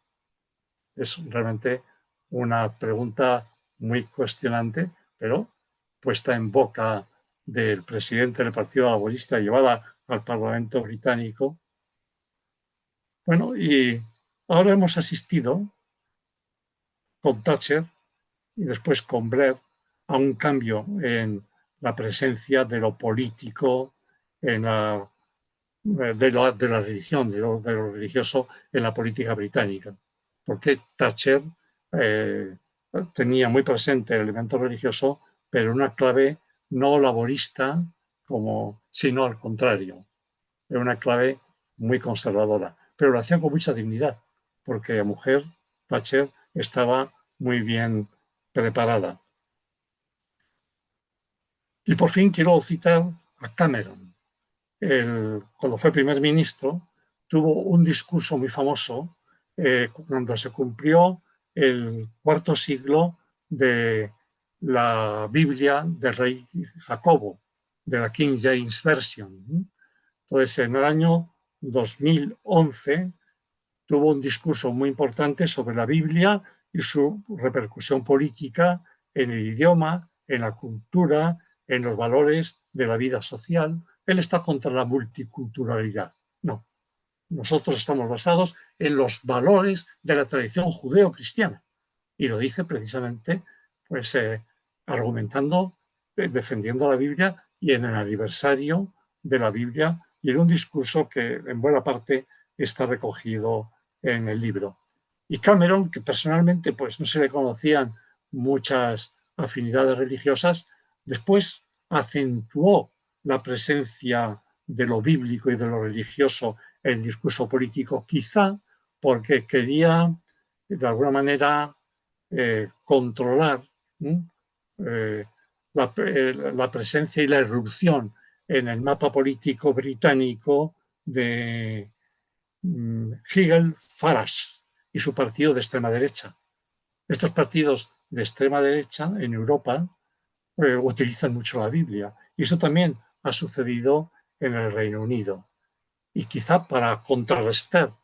Speaker 2: Es realmente una pregunta muy cuestionante, pero puesta en boca del presidente del Partido Laborista, llevada al Parlamento británico. Bueno, y ahora hemos asistido con Thatcher y después con Blair a un cambio en la presencia de lo político, en de la religión, de lo religioso en la política británica. Porque Thatcher eh, tenía muy presente el elemento religioso, pero en una clave no laborista, sino al contrario, en una clave muy conservadora. Pero lo hacía con mucha dignidad, porque la mujer, Thatcher, estaba muy bien preparada. Y por fin quiero citar a Cameron. Cuando fue primer ministro, tuvo un discurso muy famoso cuando se cumplió el cuarto siglo de la Biblia del rey Jacobo, de la King James Version. Entonces, en el año 2011 tuvo un discurso muy importante sobre la Biblia y su repercusión política en el idioma, en la cultura, en los valores de la vida social. Él está contra la multiculturalidad. No, nosotros estamos basados en los valores de la tradición judeo-cristiana. Y lo dice precisamente, pues, argumentando, defendiendo la Biblia y en el aniversario de la Biblia, y en un discurso que en buena parte está recogido en el libro. Y Cameron, que personalmente pues, no se le conocían muchas afinidades religiosas, después acentuó la presencia de lo bíblico y de lo religioso en el discurso político, quizá porque quería, de alguna manera, controlar la presencia y la irrupción en el mapa político británico de Nigel Farage y su partido de extrema derecha. Estos partidos de extrema derecha en Europa utilizan mucho la Biblia, y eso también ha sucedido en el Reino Unido. Y quizá para contrarrestar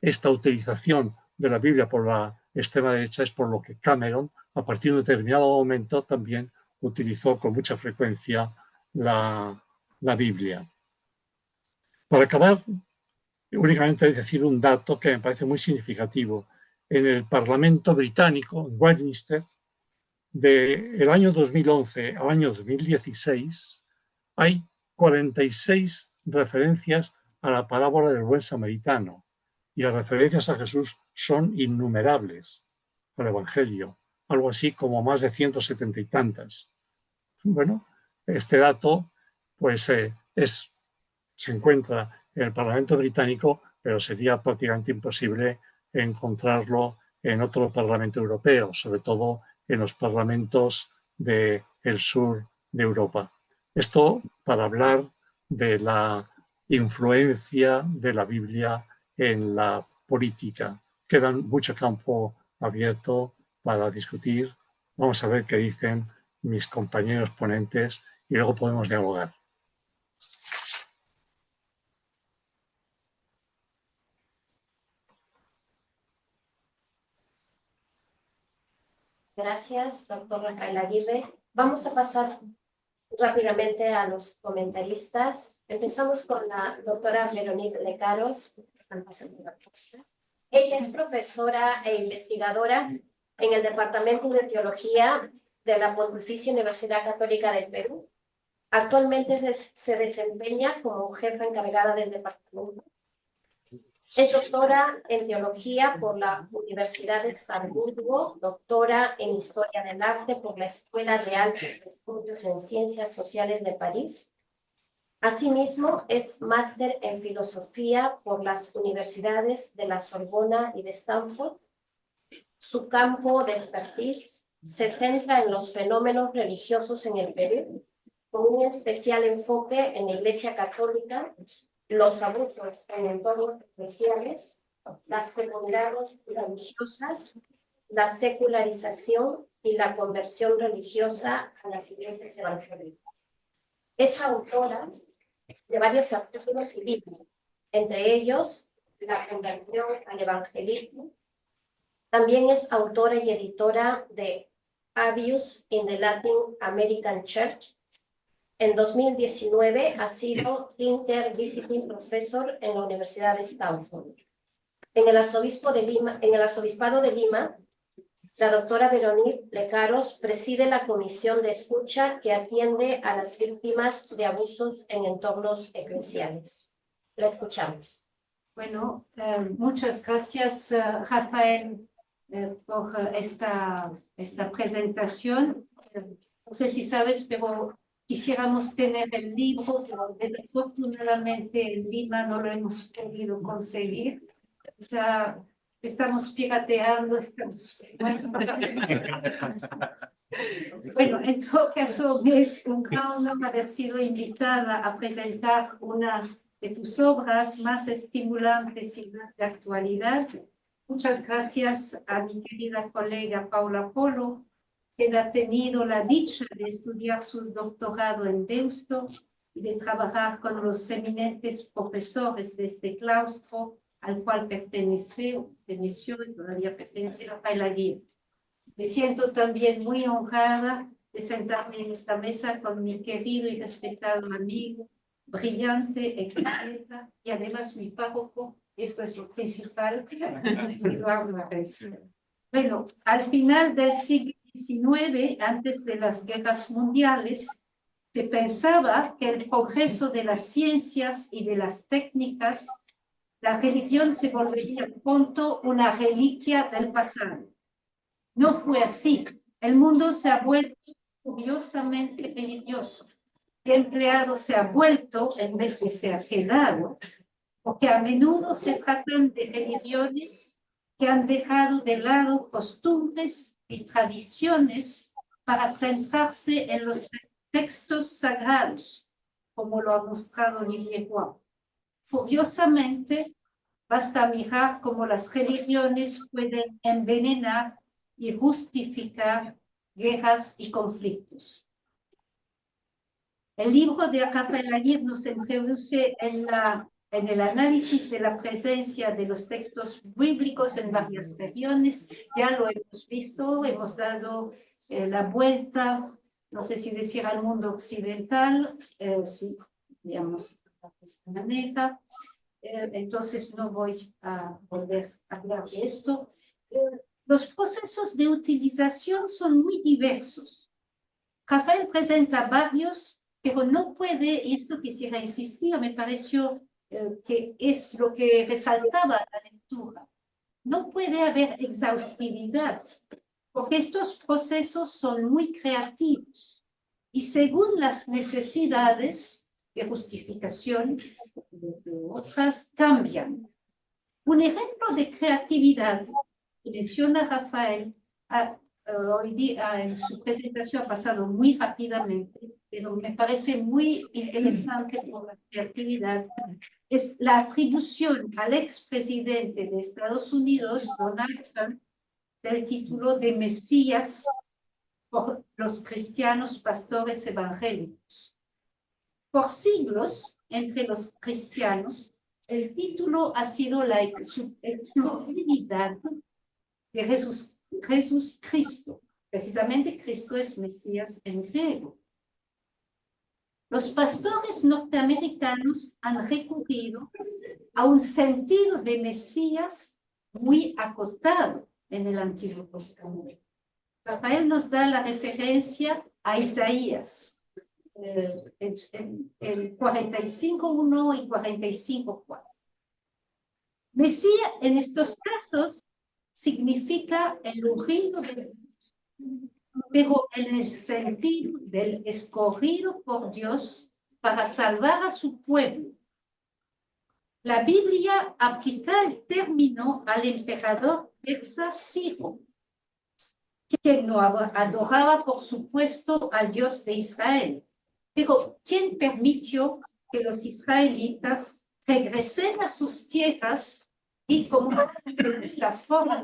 Speaker 2: esta utilización de la Biblia por la extrema derecha es por lo que Cameron, a partir de un determinado momento, también utilizó con mucha frecuencia la Biblia. Para acabar, únicamente decir un dato que me parece muy significativo. En el Parlamento británico, en Westminster, del año 2011 al año 2016, hay 46 referencias a la parábola del buen samaritano, y las referencias a Jesús son innumerables al Evangelio, algo así como más de 170 y tantas. Bueno, este dato pues se encuentra en el Parlamento británico, pero sería prácticamente imposible encontrarlo en otro Parlamento europeo, sobre todo en los parlamentos del sur de Europa. Esto para hablar de la influencia de la Biblia en la política. Queda mucho campo abierto para discutir. Vamos a ver qué dicen mis compañeros ponentes y luego podemos dialogar.
Speaker 1: Gracias, doctor Rafael Aguirre. Vamos a pasar rápidamente a los comentaristas. Empezamos con la doctora Veronique Lecaros. Están pasando la posta. Ella es profesora e investigadora en el Departamento de Teología de la Pontificia Universidad Católica del Perú. Actualmente se desempeña como jefa encargada del departamento. Es doctora en Teología por la Universidad de Estrasburgo, doctora en Historia del Arte por la Escuela de Altos Estudios en Ciencias Sociales de París. Asimismo, es máster en Filosofía por las universidades de la Sorbona y de Stanford. Su campo de expertise se centra en los fenómenos religiosos en el Perú, con un especial enfoque en la Iglesia Católica, los abusos en entornos eclesiales, las comunidades religiosas, la secularización y la conversión religiosa a las iglesias evangélicas. Es autora de varios artículos y libros, entre ellos La conversión al evangelismo. También es autora y editora de Abuse in the Latin American Church. En 2019 ha sido Intervisiting Professor en la Universidad de Stanford. En el Arzobispado de Lima, la doctora Veronique Lecaros preside la comisión de escucha que atiende a las víctimas de abusos en entornos eclesiales. La escuchamos.
Speaker 3: Bueno, muchas gracias, Rafael, por esta presentación. No sé si sabes, pero quisiéramos tener el libro, pero desafortunadamente en Lima no lo hemos podido conseguir. O sea, estamos pirateando, estamos... Bueno, en todo caso, es un gran honor haber sido invitada a presentar una de tus obras más estimulantes y más de actualidad. Muchas gracias a mi querida colega Paula Polo, quien ha tenido la dicha de estudiar su doctorado en Deusto y de trabajar con los eminentes profesores de este claustro al cual perteneció y todavía pertenece Rafael Aguirre. Me siento también muy honrada de sentarme en esta mesa con mi querido y respetado amigo, brillante, excelente y además mi párroco, esto es lo principal, Eduardo Arrez. Bueno, al final del siglo XIX, antes de las guerras mundiales, se pensaba que el progreso de las ciencias y de las técnicas, la religión se volvería pronto una reliquia del pasado. No fue así. El mundo se ha vuelto curiosamente religioso. El empleado se ha vuelto en vez de ser quedado, porque a menudo se tratan de religiones que han dejado de lado costumbres y tradiciones para centrarse en los textos sagrados, como lo ha mostrado Olivier Roy. Furiosamente, basta mirar cómo las religiones pueden envenenar y justificar guerras y conflictos. El libro de Rafael Aguirre nos introduce en el análisis de la presencia de los textos bíblicos en varias regiones. Ya lo hemos visto, hemos dado la vuelta, no sé si decir al mundo occidental, sí, digamos, de esta manera. Entonces no voy a volver a hablar de esto. Los procesos de utilización son muy diversos. Rafael presenta varios, pero no puede, y esto quisiera insistir, me pareció que es lo que resaltaba la lectura, no puede haber exhaustividad, porque estos procesos son muy creativos y según las necesidades de justificación de otras cambian. Un ejemplo de creatividad que menciona Rafael hoy día en su presentación ha pasado muy rápidamente, pero me parece muy interesante por la creatividad, es la atribución al expresidente de Estados Unidos, Donald Trump, del título de Mesías por los cristianos pastores evangélicos. Por siglos, entre los cristianos, el título ha sido la exclusividad de Jesús Cristo, Precisamente Cristo es Mesías en griego. Los pastores norteamericanos han recurrido a un sentido de Mesías muy acotado en el Antiguo Testamento. Rafael nos da la referencia a Isaías, el 45:1 y 45:4. Mesías en estos casos significa el ungido de Dios, pero en el sentido del escogido por Dios para salvar a su pueblo. La Biblia aplica el término al emperador persa Ciro, que no adoraba, por supuesto, al Dios de Israel, pero quien permitió que los israelitas regresen a sus tierras y, como la forma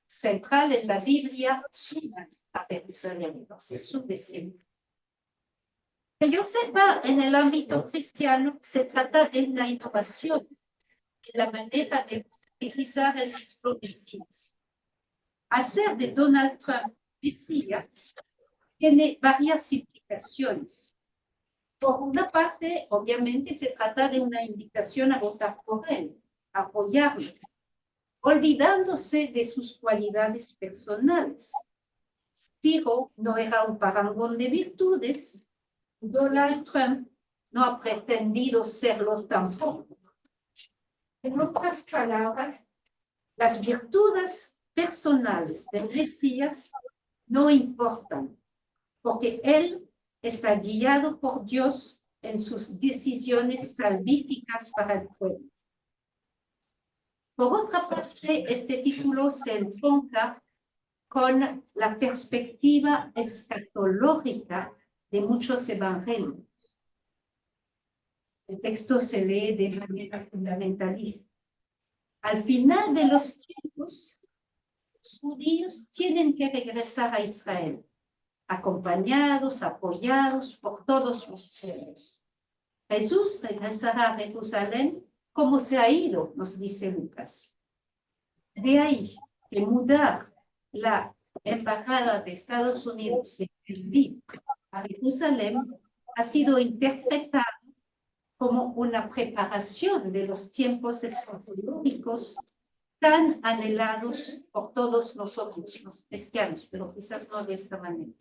Speaker 3: central en la Biblia, suban a Jerusalén. Entonces, su vecino. Que yo sepa, en el ámbito cristiano se trata de una innovación en la manera de utilizar el título Mesías. Hacer de Donald Trump Mesías tiene varias implicaciones. Por una parte, obviamente, se trata de una invitación a votar por él, a apoyarlo, olvidándose de sus cualidades personales. Ciro no era un parangón de virtudes. Donald Trump no ha pretendido serlo tampoco. En otras palabras, las virtudes personales del Mesías no importan, porque él está guiado por Dios en sus decisiones salvíficas para el pueblo. Por otra parte, este título se entronca con la perspectiva escatológica de muchos evangelios. El texto se lee de manera fundamentalista. Al final de los tiempos, los judíos tienen que regresar a Israel, acompañados, apoyados por todos los pueblos. Jesús regresará a Jerusalén como se ha ido, nos dice Lucas. De ahí que mudar la embajada de Estados Unidos de Tel Aviv a Jerusalén ha sido interpretado como una preparación de los tiempos escatológicos tan anhelados por todos nosotros, los cristianos, pero quizás no de esta manera.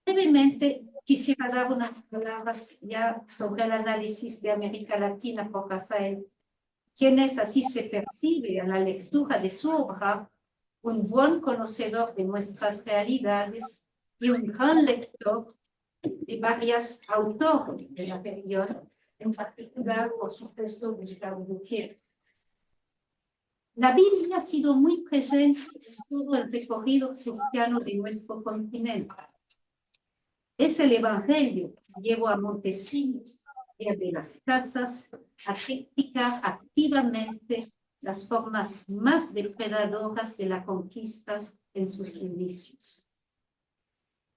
Speaker 3: Brevemente, quisiera dar unas palabras ya sobre el análisis de América Latina por Rafael, quien es, así se percibe a la lectura de su obra, un buen conocedor de nuestras realidades y un gran lector de varios autores de la región, en particular, por supuesto, Gustavo Gutiérrez. La Biblia ha sido muy presente en todo el recorrido cristiano de nuestro continente. Es el Evangelio que llevó a Montesinos y a de las Casas a criticar activamente las formas más depredadoras de las conquistas en sus inicios.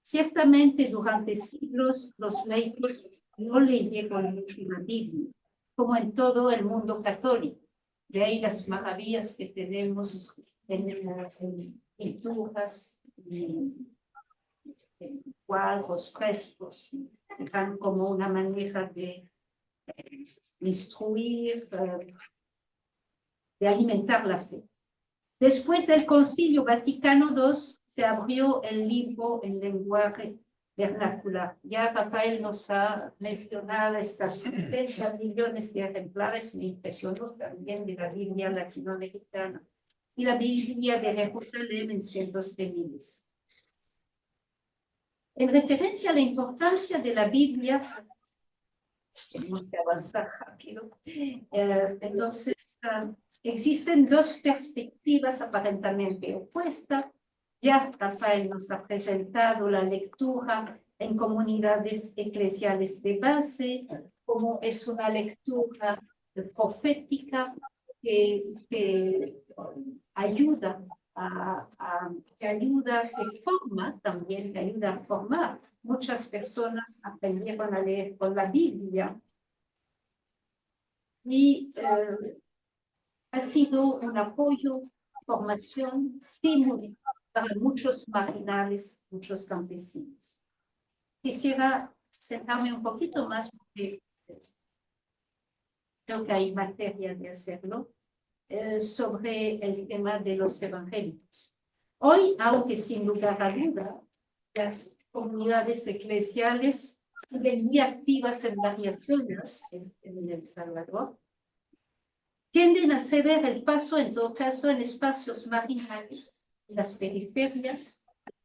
Speaker 3: Ciertamente, durante siglos, los laicos no leyeron la Biblia, como en todo el mundo católico. De ahí las maravillas que tenemos en pinturas, en cuadros, frescos, que dan como una manera de instruir, de alimentar la fe. Después del Concilio Vaticano II se abrió el libro en lenguaje vernacular. Ya Rafael nos ha mencionado estas 60 millones de ejemplares, me impresionó también de la Biblia latinoamericana y la Biblia de Jerusalén en cientos de miles. En referencia a la importancia de la Biblia, tenemos que avanzar rápido, entonces existen dos perspectivas aparentemente opuestas. Ya Rafael nos ha presentado la lectura en comunidades eclesiales de base, como es una lectura profética que ayuda que forma también, que ayuda a formar. Muchas personas aprendieron a leer con la Biblia y ha sido un apoyo, formación, estímulo para muchos marginales, muchos campesinos. Quisiera sentarme un poquito más porque creo que hay materia de hacerlo, sobre el tema de los evangélicos. Hoy, aunque sin lugar a duda, las comunidades eclesiales siguen muy activas en varias zonas en El Salvador, tienden a ceder el paso, en todo caso, en espacios marginales, en las periferias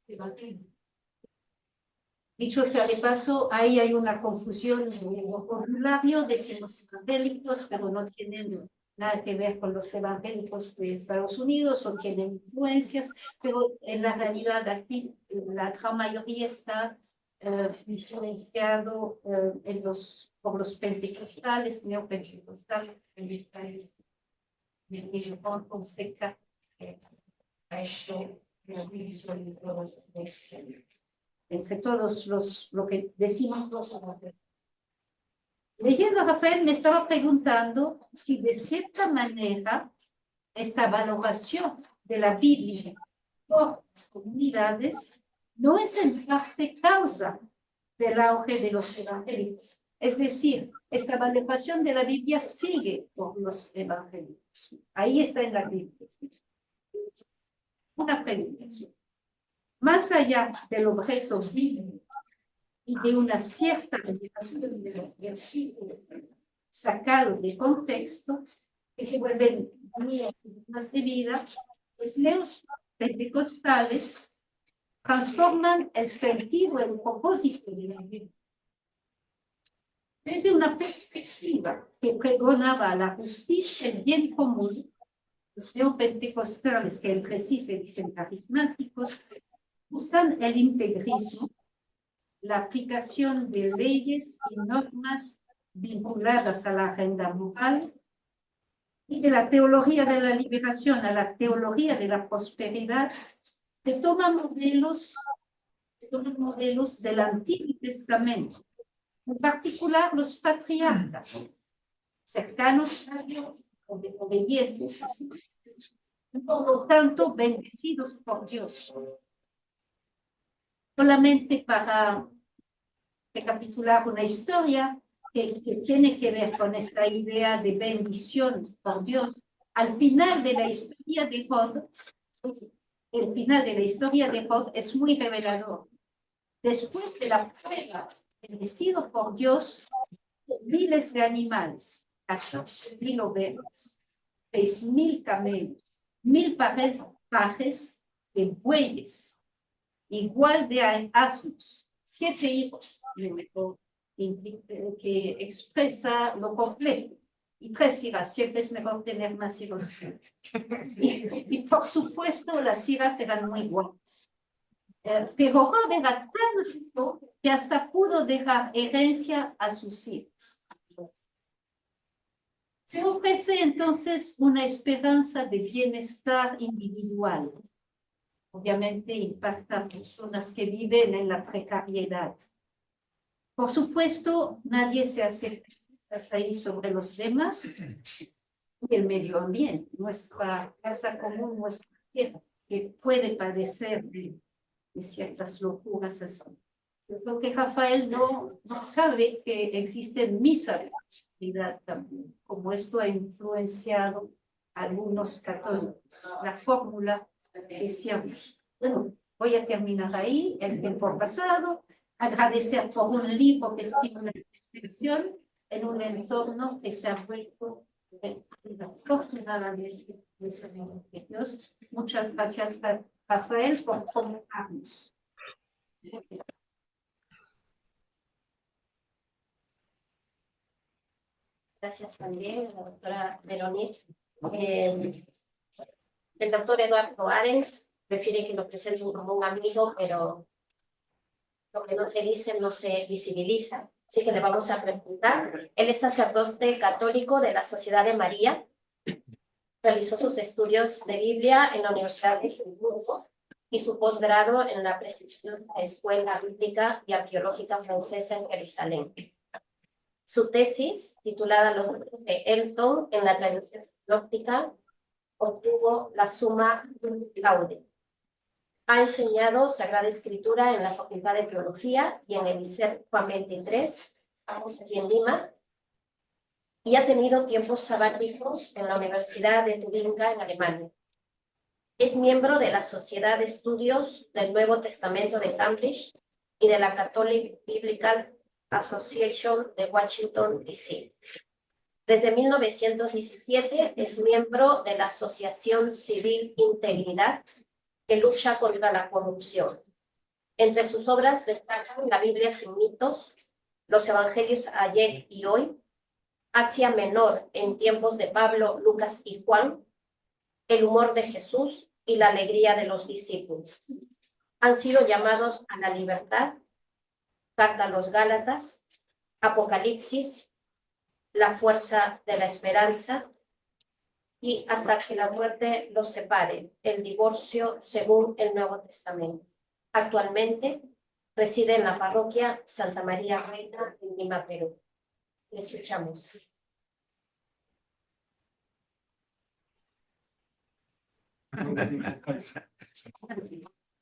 Speaker 3: evangélicas. Dicho sea de paso, ahí hay una confusión en el vocabulario, decimos evangélicos, pero no tienen nada que ver con los evangélicos de Estados Unidos, o tienen influencias, pero en la realidad aquí la gran mayoría está influenciado por los pentecostales, neopentecostales, de Fonseca, ha hecho entre todos lo que decimos los evangélicos. Leyendo a Rafael me estaba preguntando si de cierta manera esta valoración de la Biblia por las comunidades no es en parte causa del auge de los evangélicos. Es decir, esta valoración de la Biblia sigue por los evangélicos. Ahí está en la Biblia. Una pregunta. Más allá del objeto bíblico y de una cierta revelación de los versículos sacados de contexto, que se vuelven más de vida, los neopentecostales transforman el sentido, el propósito de la Biblia. Desde una perspectiva que pregonaba la justicia, el bien común, los neopentecostales, que entre sí se dicen carismáticos, buscan el integrismo, la aplicación de leyes y normas vinculadas a la agenda moral, y de la teología de la liberación a la teología de la prosperidad, se toman modelos del Antiguo Testamento, en particular los patriarcas, cercanos a Dios, obedientes, por lo tanto bendecidos por Dios. Solamente para recapitular una historia que tiene que ver con esta idea de bendición por Dios. Al final de la historia de Job, el final de la historia de Job es muy revelador. Después de la prueba, bendecido por Dios, miles de animales, 14,000 ovejas, 6,000 camellos, 1,000 pajes de bueyes, igual de asnos, 7 hijos, que expresa lo completo, y 3 hijas. Siempre es mejor tener más hijos. Y por supuesto, las hijas eran muy buenas. Pero Job era tan rico que hasta pudo dejar herencia a sus hijas. Se ofrece entonces una esperanza de bienestar individual. Obviamente impacta a personas que viven en la precariedad. Por supuesto, nadie se hace ahí sobre los demás y el medio ambiente, nuestra casa común, nuestra tierra, que puede padecer de ciertas locuras así. Yo creo que Rafael no sabe que existen misas de actividad también, como esto ha influenciado a algunos católicos. La fórmula decíamos, bueno, voy a terminar ahí, el tiempo pasado, agradecer por un libro que estimula la reflexión en un entorno que se ha vuelto afortunadamente de Dios. Muchas gracias, Rafael, por comentarnos.
Speaker 1: Gracias también a la doctora Veronique. El doctor Eduardo Arens prefiere que lo presenten como un amigo, pero lo que no se dice no se visibiliza. Así que le vamos a presentar. Él es sacerdote católico de la Sociedad de María. Realizó sus estudios de Biblia en la Universidad de Friburgo y su posgrado en la prestigiosa Escuela Bíblica y Arqueológica Francesa en Jerusalén. Su tesis, titulada Los Ritos de Elton en la tradición sinóptica, obtuvo la summa cum laude. Ha enseñado Sagrada Escritura en la Facultad de Teología y en el ISER Juan 23, ambos aquí en Lima, y ha tenido tiempos sabáticos en la Universidad de Tubinga, en Alemania. Es miembro de la Sociedad de Estudios del Nuevo Testamento de Cambridge y de la Catholic Biblical Association de Washington, D.C. Desde 1917 es miembro de la Asociación Civil Integridad, que lucha contra la corrupción. Entre sus obras destacan la Biblia sin mitos, los Evangelios ayer y hoy, Asia Menor en tiempos de Pablo, Lucas y Juan, el humor de Jesús y la alegría de los discípulos. Han sido llamados a la libertad, Carta a los Gálatas, Apocalipsis, la fuerza de la esperanza y hasta que la muerte los separe, el divorcio según el Nuevo Testamento. Actualmente reside en la parroquia Santa María Reina en Lima, Perú. Le escuchamos.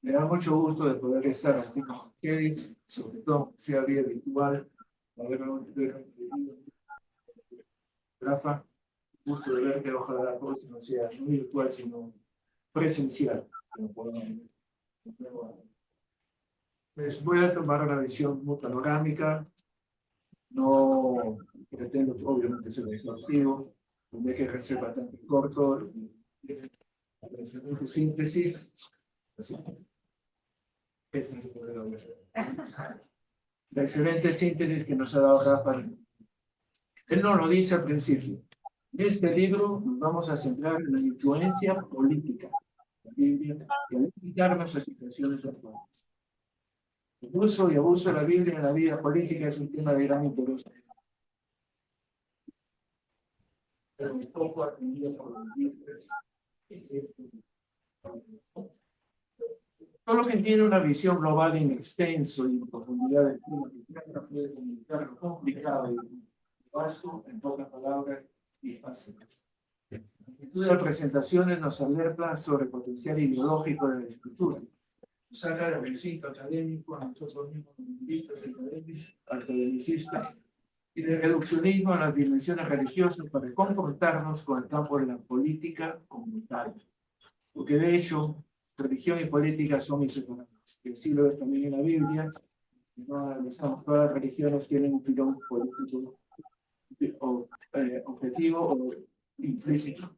Speaker 4: Me da mucho gusto de poder estar aquí con ustedes, sobre todo sea vía virtual, Rafa, gusto de verte, ojalá la próxima sea no virtual, sino presencial. Les voy a tomar una visión muy panorámica, no pretendo obviamente ser exhaustivo, tendré que ser bastante corto, la excelente síntesis, la excelente síntesis que nos ha dado Rafa. Él no lo dice al principio. En este libro nos vamos a centrar en la influencia política de la Biblia y analizarnos las situaciones actuales. El uso y abuso de la Biblia en la vida política es un tema de gran interés. Pero un poco atendido por los líderes. Solo quien tiene una visión global en extenso y en profundidad del tema que trata puede comunicar lo complicado y vasto en pocas palabras y fáciles. La actitud de las presentaciones nos alerta sobre el potencial ideológico de la escritura. Nos saca del recinto académico a nosotros mismos lingüistas, academicistas, y del reduccionismo a las dimensiones religiosas para confrontarnos con el campo de la política comunitaria. Porque de hecho, religión y política son inseparables. El siglo es también en la Biblia. No analizamos, todas las religiones tienen un filón político objetivo o implícito.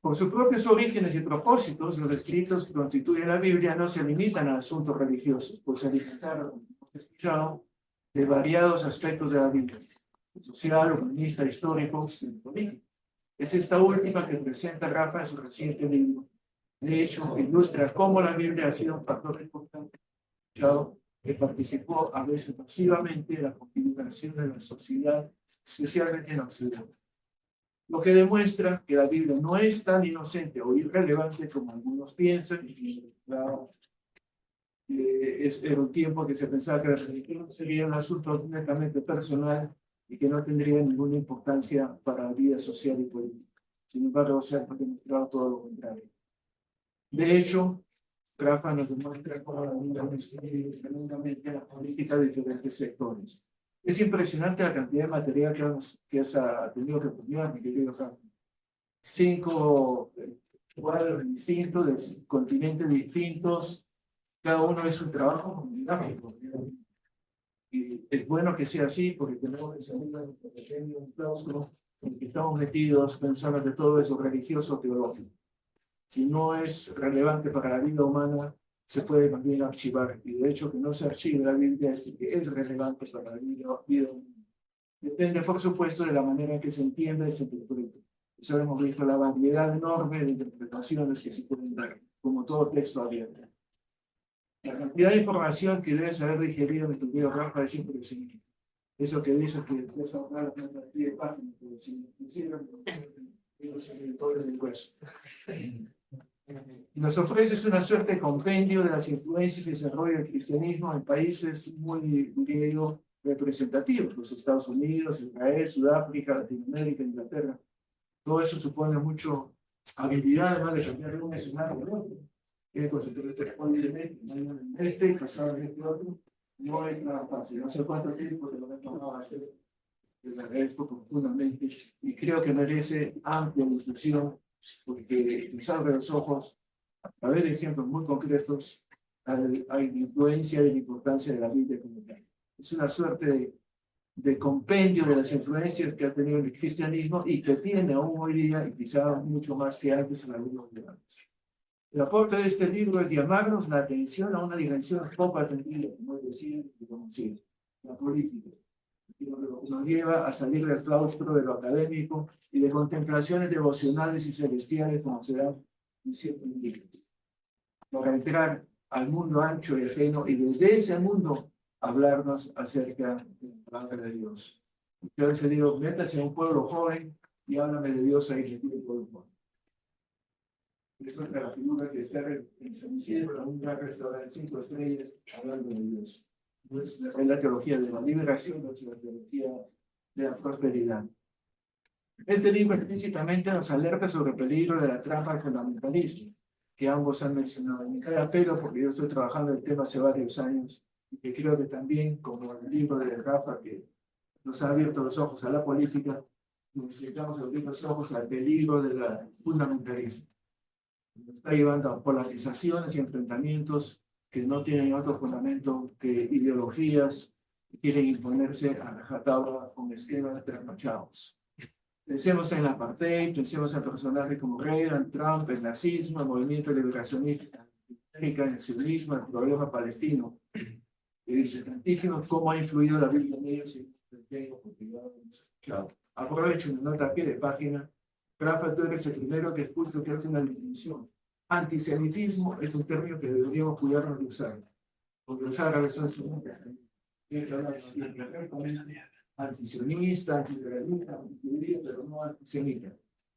Speaker 4: Por sus propios orígenes y propósitos, los escritos que constituyen la Biblia no se limitan a asuntos religiosos, pues se alimentaron, como hemos escuchado, de variados aspectos de la Biblia, social, humanista, histórico y político. Es esta última que presenta Rafa en su reciente libro. De hecho, ilustra cómo la Biblia ha sido un factor importante que participó a veces masivamente en la configuración de la sociedad, especialmente en Occidente. Lo que demuestra que la Biblia no es tan inocente o irrelevante como algunos piensan, y era un tiempo que se pensaba que la religión sería un asunto netamente personal y que no tendría ninguna importancia para la vida social y política. Sin embargo, se ha demostrado todo lo contrario. De hecho, Rafa nos demuestra cómo la Biblia influye tremendamente en la política de diferentes sectores. Es impresionante la cantidad de material que has tenido que estudiar, mi querido Rafa. 5 cuadros distintos, de continentes distintos, cada uno es un trabajo dinámico. Y es bueno que sea así, porque tenemos que salir de un pequeño claustro en el que estamos metidos pensando que todo eso religioso o teológico. Si no es relevante para la vida humana, se puede también archivar. Y de hecho, que no se archive la Biblia es relevante para la vida humana. Depende, por supuesto, de la manera en que se entiende y se interpreta. Eso hemos visto la variedad enorme de interpretaciones que se pueden dar, como todo texto abierto. La cantidad de información que debes haber digerido en tu video Rafa es impresionante. Eso que dice que es ahorrar la cantidad de páginas, pero si me hicieron los editores del hueso. Nos ofrece una suerte de compendio de las influencias y desarrollo del cristianismo en países muy, diría representativos, los Estados Unidos, Israel, Sudáfrica, Latinoamérica, Inglaterra. Todo eso supone mucho habilidad, además de cambiar de un escenario al otro. concentré este, pasado en este otro, no es nada fácil. No sé cuánto tiempo te lo he tomado a hacer, les agradezco profundamente y creo que merece amplia discusión, porque nos abre los ojos a ver ejemplos muy concretos a la influencia y la importancia de la Biblia comunitaria. Es una suerte de compendio de las influencias que ha tenido el cristianismo y que tiene aún hoy día, y quizá mucho más que antes en algunos lugares. El aporte de este libro es llamarnos la atención a una dimensión poco atendida, como es decir, y conocida, la política. Nos lleva a salir del claustro de lo académico y de contemplaciones devocionales y celestiales, como se da en cierto libro, para entrar al mundo ancho y ajeno y desde ese mundo hablarnos acerca de la palabra de Dios. Yo les digo, métase a un pueblo joven y háblame de Dios ahí en el pueblo joven. Eso es la figura que está en San Isidro, en un restaurante 5 estrellas, hablando de Dios. Es la teología de la liberación, no es la teología de la prosperidad. Este libro explícitamente nos alerta sobre el peligro de la trampa del fundamentalismo, que ambos han mencionado. Me cae a pelo porque yo estoy trabajando el tema hace varios años y que creo que también, como el libro de Rafa, que nos ha abierto los ojos a la política, necesitamos abrir los ojos al peligro del fundamentalismo. Nos está llevando a polarizaciones y enfrentamientos que no tienen otro fundamento que ideologías que quieren imponerse a rajatabla con esquemas trasnochados. Pensemos en la apartheid, pensemos en personajes como Reagan, Trump, el nazismo, el movimiento liberacionista, el sionismo, el problema palestino. Es tantísimo cómo ha influido la Biblia en ellos y aprovecho una nota a pie de página. Rafa, tú eres el primero que expuso que hace una definición. Antisemitismo es un término que deberíamos cuidarnos de usar. Porque usar a veces antisionista, antiimperialista, pero no antisemita,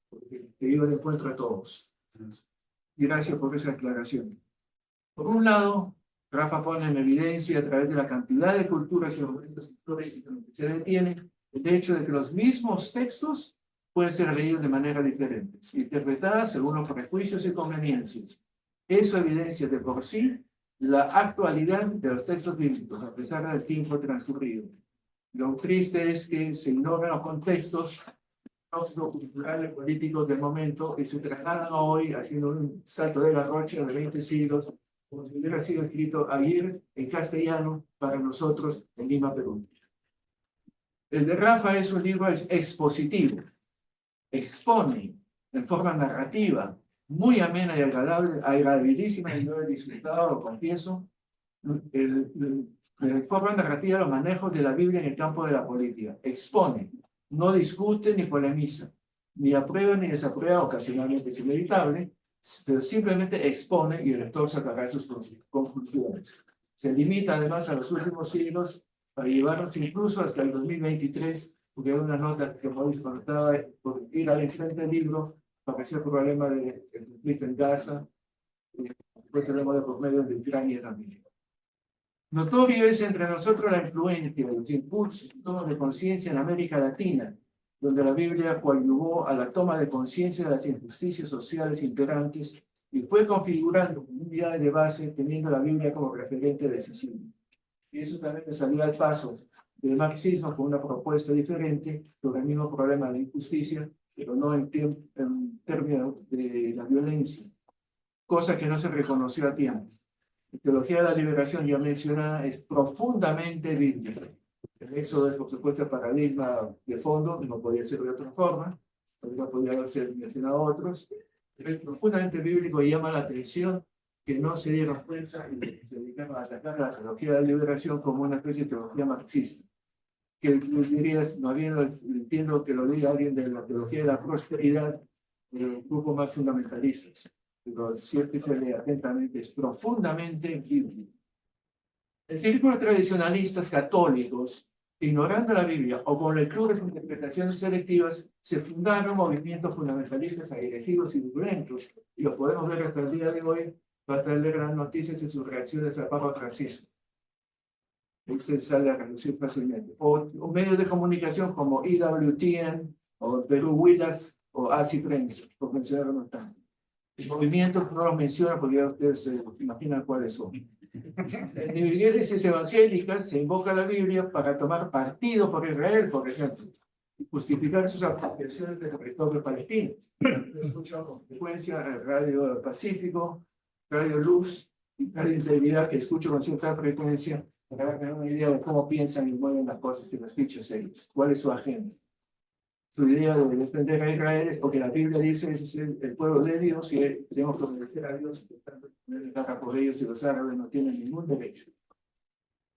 Speaker 4: porque te iba de encuentro a todos. Y gracias por esa aclaración. Por un lado, Rafa pone en evidencia a través de la cantidad de culturas y momentos históricos que se detienen el hecho de que los mismos textos pueden ser leídos de manera diferente, interpretadas según los prejuicios y conveniencias. Eso evidencia de por sí la actualidad de los textos bíblicos, a pesar del tiempo transcurrido. Lo triste es que se ignoran los contextos culturales y políticos del momento y se trasladan hoy haciendo un salto de la rocha de 20 siglos, como si hubiera sido escrito ayer en castellano para nosotros en Lima, Perú. El de Rafa es un libro expositivo. Expone en forma narrativa, muy amena y agradable, agradabilísima, y yo he disfrutado, lo confieso, de forma narrativa los manejos de la Biblia en el campo de la política. Expone, no discute ni polemiza, ni aprueba ni desaprueba, ocasionalmente es inevitable, pero simplemente expone y el lector sacará sus conclusiones. Se limita además a los últimos siglos para llevarnos incluso hasta el 2023, porque hay una nota que Mauricio comentaba, por ir al frente del libro, apareció el problema del conflicto en Gaza, después tenemos de por medio de Ucrania también. Notorio es entre nosotros la influencia, los impulsos y tomas de conciencia en América Latina, donde la Biblia coadyuvó a la toma de conciencia de las injusticias sociales imperantes y fue configurando comunidades de base teniendo la Biblia como referente decisivo. Y eso también salió al paso del marxismo con una propuesta diferente sobre el mismo problema de la injusticia, pero no en términos de la violencia, cosa que no se reconoció a tiempo. La teología de la liberación ya mencionada es profundamente bíblica. El éxodo es, por supuesto, el paradigma de fondo, no podía ser de otra forma, no podía haber mencionado otros, pero es profundamente bíblico y llama la atención que no se dieron cuenta y se dedicaron a atacar la teología de la liberación como una especie de teología marxista. Que dirías, no bien entiendo que lo diga alguien de la teología de la prosperidad, de los grupos más fundamentalistas. Pero cierto que lea atentamente, es profundamente bíblico. El círculo de tradicionalistas católicos, ignorando la Biblia o con lecturas e interpretaciones selectivas, se fundaron movimientos fundamentalistas agresivos y violentos, y lo podemos ver hasta el día de hoy, basta leer las noticias en sus reacciones al Papa Francisco. Se sale a reducir fácilmente. O medios de comunicación como IWTN, o Perú Wilas, o ASI Prensa, por mencionar unos tantos. Los movimientos no los menciono porque ya ustedes se imaginan cuáles son. En iglesias evangélicas se invoca la Biblia para tomar partido por Israel, por ejemplo, y justificar sus apropiaciones del territorio palestino. Escucho con frecuencia Radio Pacífico, Radio Luz y Radio Integridad, que escucho con cierta frecuencia para tener una idea de cómo piensan y mueven las cosas y las fichas ellos. ¿Cuál es su agenda? Su idea de defender a Israel es porque la Biblia dice que es el pueblo de Dios y tenemos que obedecer a Dios y tanto por ellos y los árabes no tienen ningún derecho.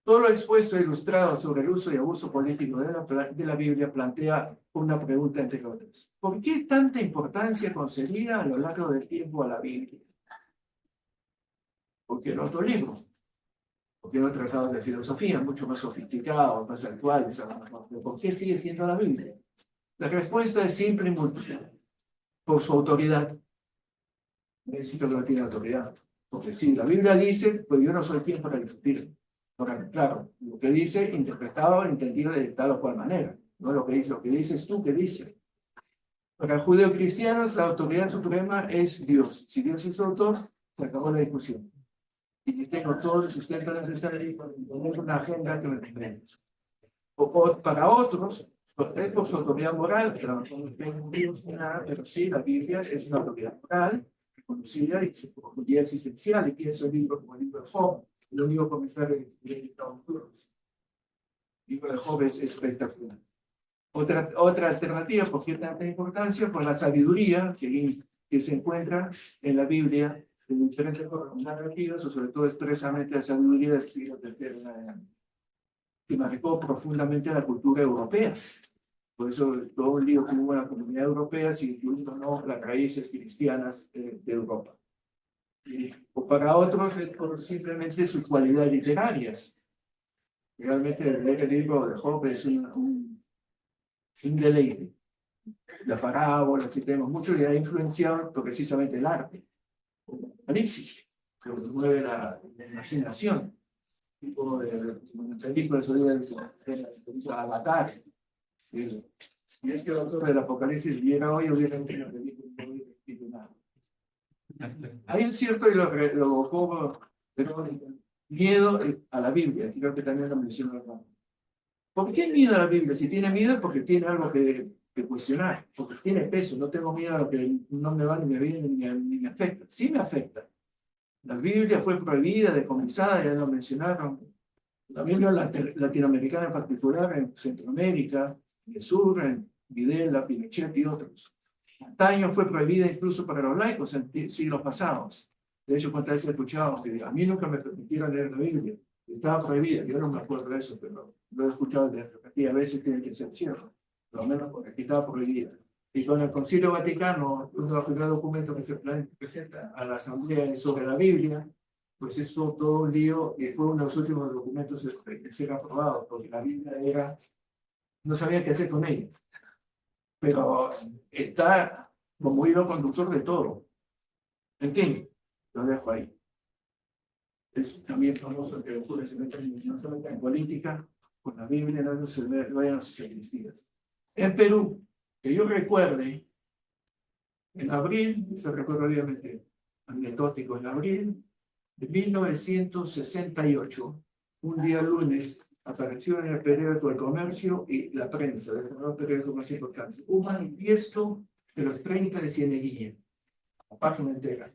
Speaker 4: Todo lo expuesto e ilustrado sobre el uso y abuso político de la Biblia plantea una pregunta entre otras. ¿Por qué tanta importancia concedida a lo largo del tiempo a la Biblia? ¿Por qué no otro libro? ¿Por qué no tratados de filosofía mucho más sofisticados, más actuales? ¿Por qué sigue siendo la Biblia? La respuesta es simple y múltiple. Por su autoridad. Necesito que no tiene autoridad. Porque si la Biblia dice, pues yo no soy quien para discutir. Ahora, claro, lo que dice, interpretado o entendido de tal o cual manera. No lo que dices tú, que dice. Para judeocristianos, la autoridad suprema es Dios. Si Dios es autor, se acabó la discusión. Y tengo todo el sustento necesario para poner una agenda que me convenga. Para otros, es por su autoridad moral, pero sí, la Biblia es una autoridad moral, reconocida y su profundidad existencial, y pienso el libro como el libro de Job, el único comentario de Auguros. El libro de Job es espectacular. Otra alternativa, ¿por qué tanta importancia? Por la sabiduría que se encuentra en la Biblia, en diferentes narrativas, o sobre todo expresamente la sabiduría del siglo III, que marcó profundamente la cultura europea. Por eso todo el lío que hubo en la comunidad europea, si incluso no las raíces cristianas de Europa. O para otros es por simplemente sus cualidades literarias. Realmente leer el libro de Job es un deleite. La parábola que tenemos mucho le ha influenciado precisamente el arte. El Apocalipsis, que mueve la imaginación. Tipo de películas de Avatar. Y es que el autor del Apocalipsis viera hoy, hubiera hecho una película muy nada. Hay un cierto, y lo evocó miedo a la Biblia, creo que también lo mencionó acá. ¿Por qué miedo a la Biblia? Si tiene miedo, porque tiene algo que cuestionar, porque tiene peso. No tengo miedo a lo que no me va, ni me viene, ni me afecta. Sí me afecta. La Biblia fue prohibida, decomisada, ya lo mencionaron. La Biblia latinoamericana en particular, en Centroamérica, en el sur, en Videla, Pinochet y otros. Antaño fue prohibida incluso para los laicos en siglos pasados. De hecho, cuántas veces he escuchado que a mí nunca me permitieron leer la Biblia. Estaba prohibida, yo no me acuerdo de eso, pero lo he escuchado de repetida veces, tiene que ser cierto. Por lo menos porque estaba prohibida. Y con el Concilio Vaticano, uno de los primeros documentos que se presenta a la Asamblea sobre la Biblia, pues eso todo un lío, y fue uno de los últimos documentos que ser aprobado, porque la Biblia no sabía qué hacer con ella. Pero está como hilo conductor de todo. En fin, lo dejo ahí. Es también famoso que ocurre no solamente en política, con la Biblia no vayan a sus cristianas. En Perú, que yo recuerde, en abril, se recuerda obviamente anecdótico, en abril de 1968, un día lunes, apareció en el periódico El Comercio y la prensa, de los periódicos más importantes, un manifiesto de los 30 de Cieneguilla, la página entera,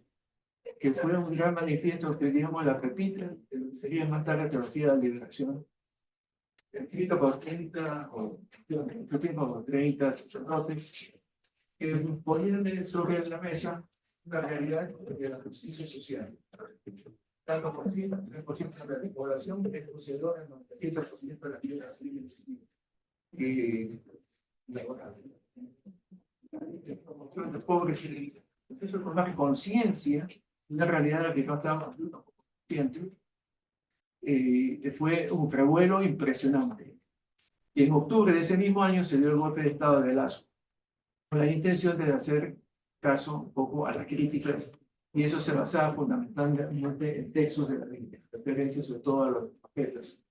Speaker 4: que fue un gran manifiesto que, digamos, la repita, sería más tarde Teología de la Liberación, escrito por 30 sacerdotes, que ponían sobre la mesa la realidad de la justicia social. Tanto por ciento, 3% de la población es poseedora del 97% de la vida civil y laboral. Promoción de pobres y ricos. Eso es formar conciencia de una realidad de la que no estábamos conscientes. Fue un revuelo impresionante. Y en octubre de ese mismo año se dio el golpe de Estado de Lazo, con la intención de hacer caso un poco a las críticas, y eso se basaba fundamentalmente en textos de la Biblia, referencias sobre todo a los profetas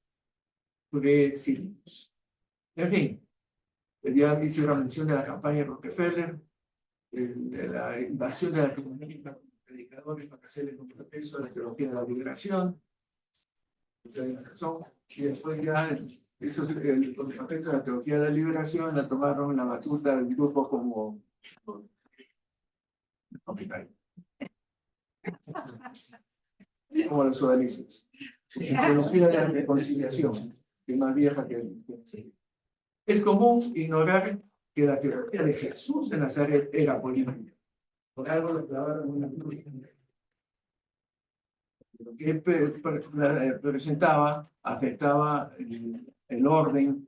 Speaker 4: pre-sílicos. En fin, ya hice una mención de la campaña de Rockefeller, de la invasión de la comunidad predicadores para hacerle un proceso de la teología de la liberación. Y después ya, eso, con respecto a la teología de la liberación, la tomaron la batuta del grupo como los sodalices. La teología de la reconciliación, que es más vieja que es común ignorar que la teología de Jesús de Nazaret era política. Por algo lo clavaron en una cruz. Lo que presentaba afectaba el orden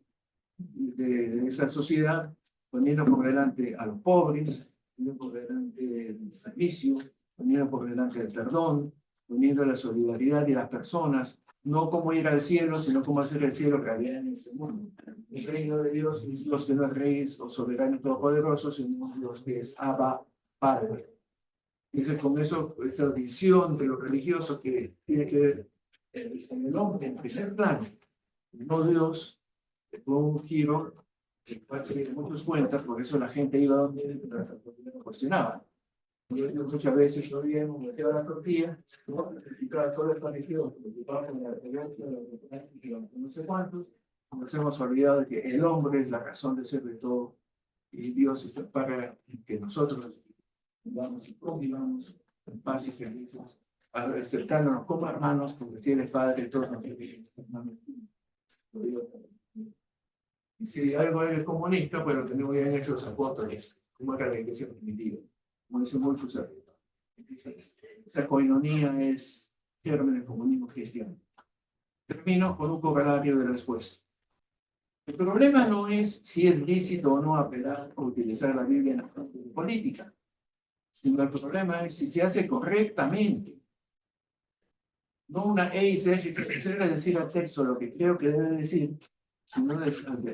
Speaker 4: de esa sociedad, poniendo por delante a los pobres, poniendo por delante el servicio, poniendo por delante el perdón, poniendo la solidaridad de las personas, no cómo ir al cielo, sino cómo hacer el cielo realidad en este mundo. El reino de Dios es Dios que no es rey o soberano todopoderoso, sino Dios que es Abba, Padre. Es con eso, esa visión de lo religioso que tiene que ver en el hombre en primer plano, no Dios, fue un giro el cual se dieron muchos cuentas, por eso la gente iba donde las autoridades lo cuestionaban. Y muchas veces no habíamos metido la tortilla, y todo es parecido, no sé cuántos, nos hemos olvidado de que el hombre es la razón de ser de todo, y Dios está para que nosotros vivamos y convivamos en paz y felices, acercándonos como hermanos, porque tiene Padre todos nosotros hermanos. Y si algo es comunista, pues lo tenemos bien hecho los apóstoles, como era la iglesia primitiva, como dice muchos. Esa coinonía es germen del comunismo cristiano. Termino con un corolario de la respuesta. El problema no es si es lícito o no apelar o utilizar la Biblia en la política, sino el problema es si se hace correctamente. No una si se decir al texto lo que creo que debe decir, sino de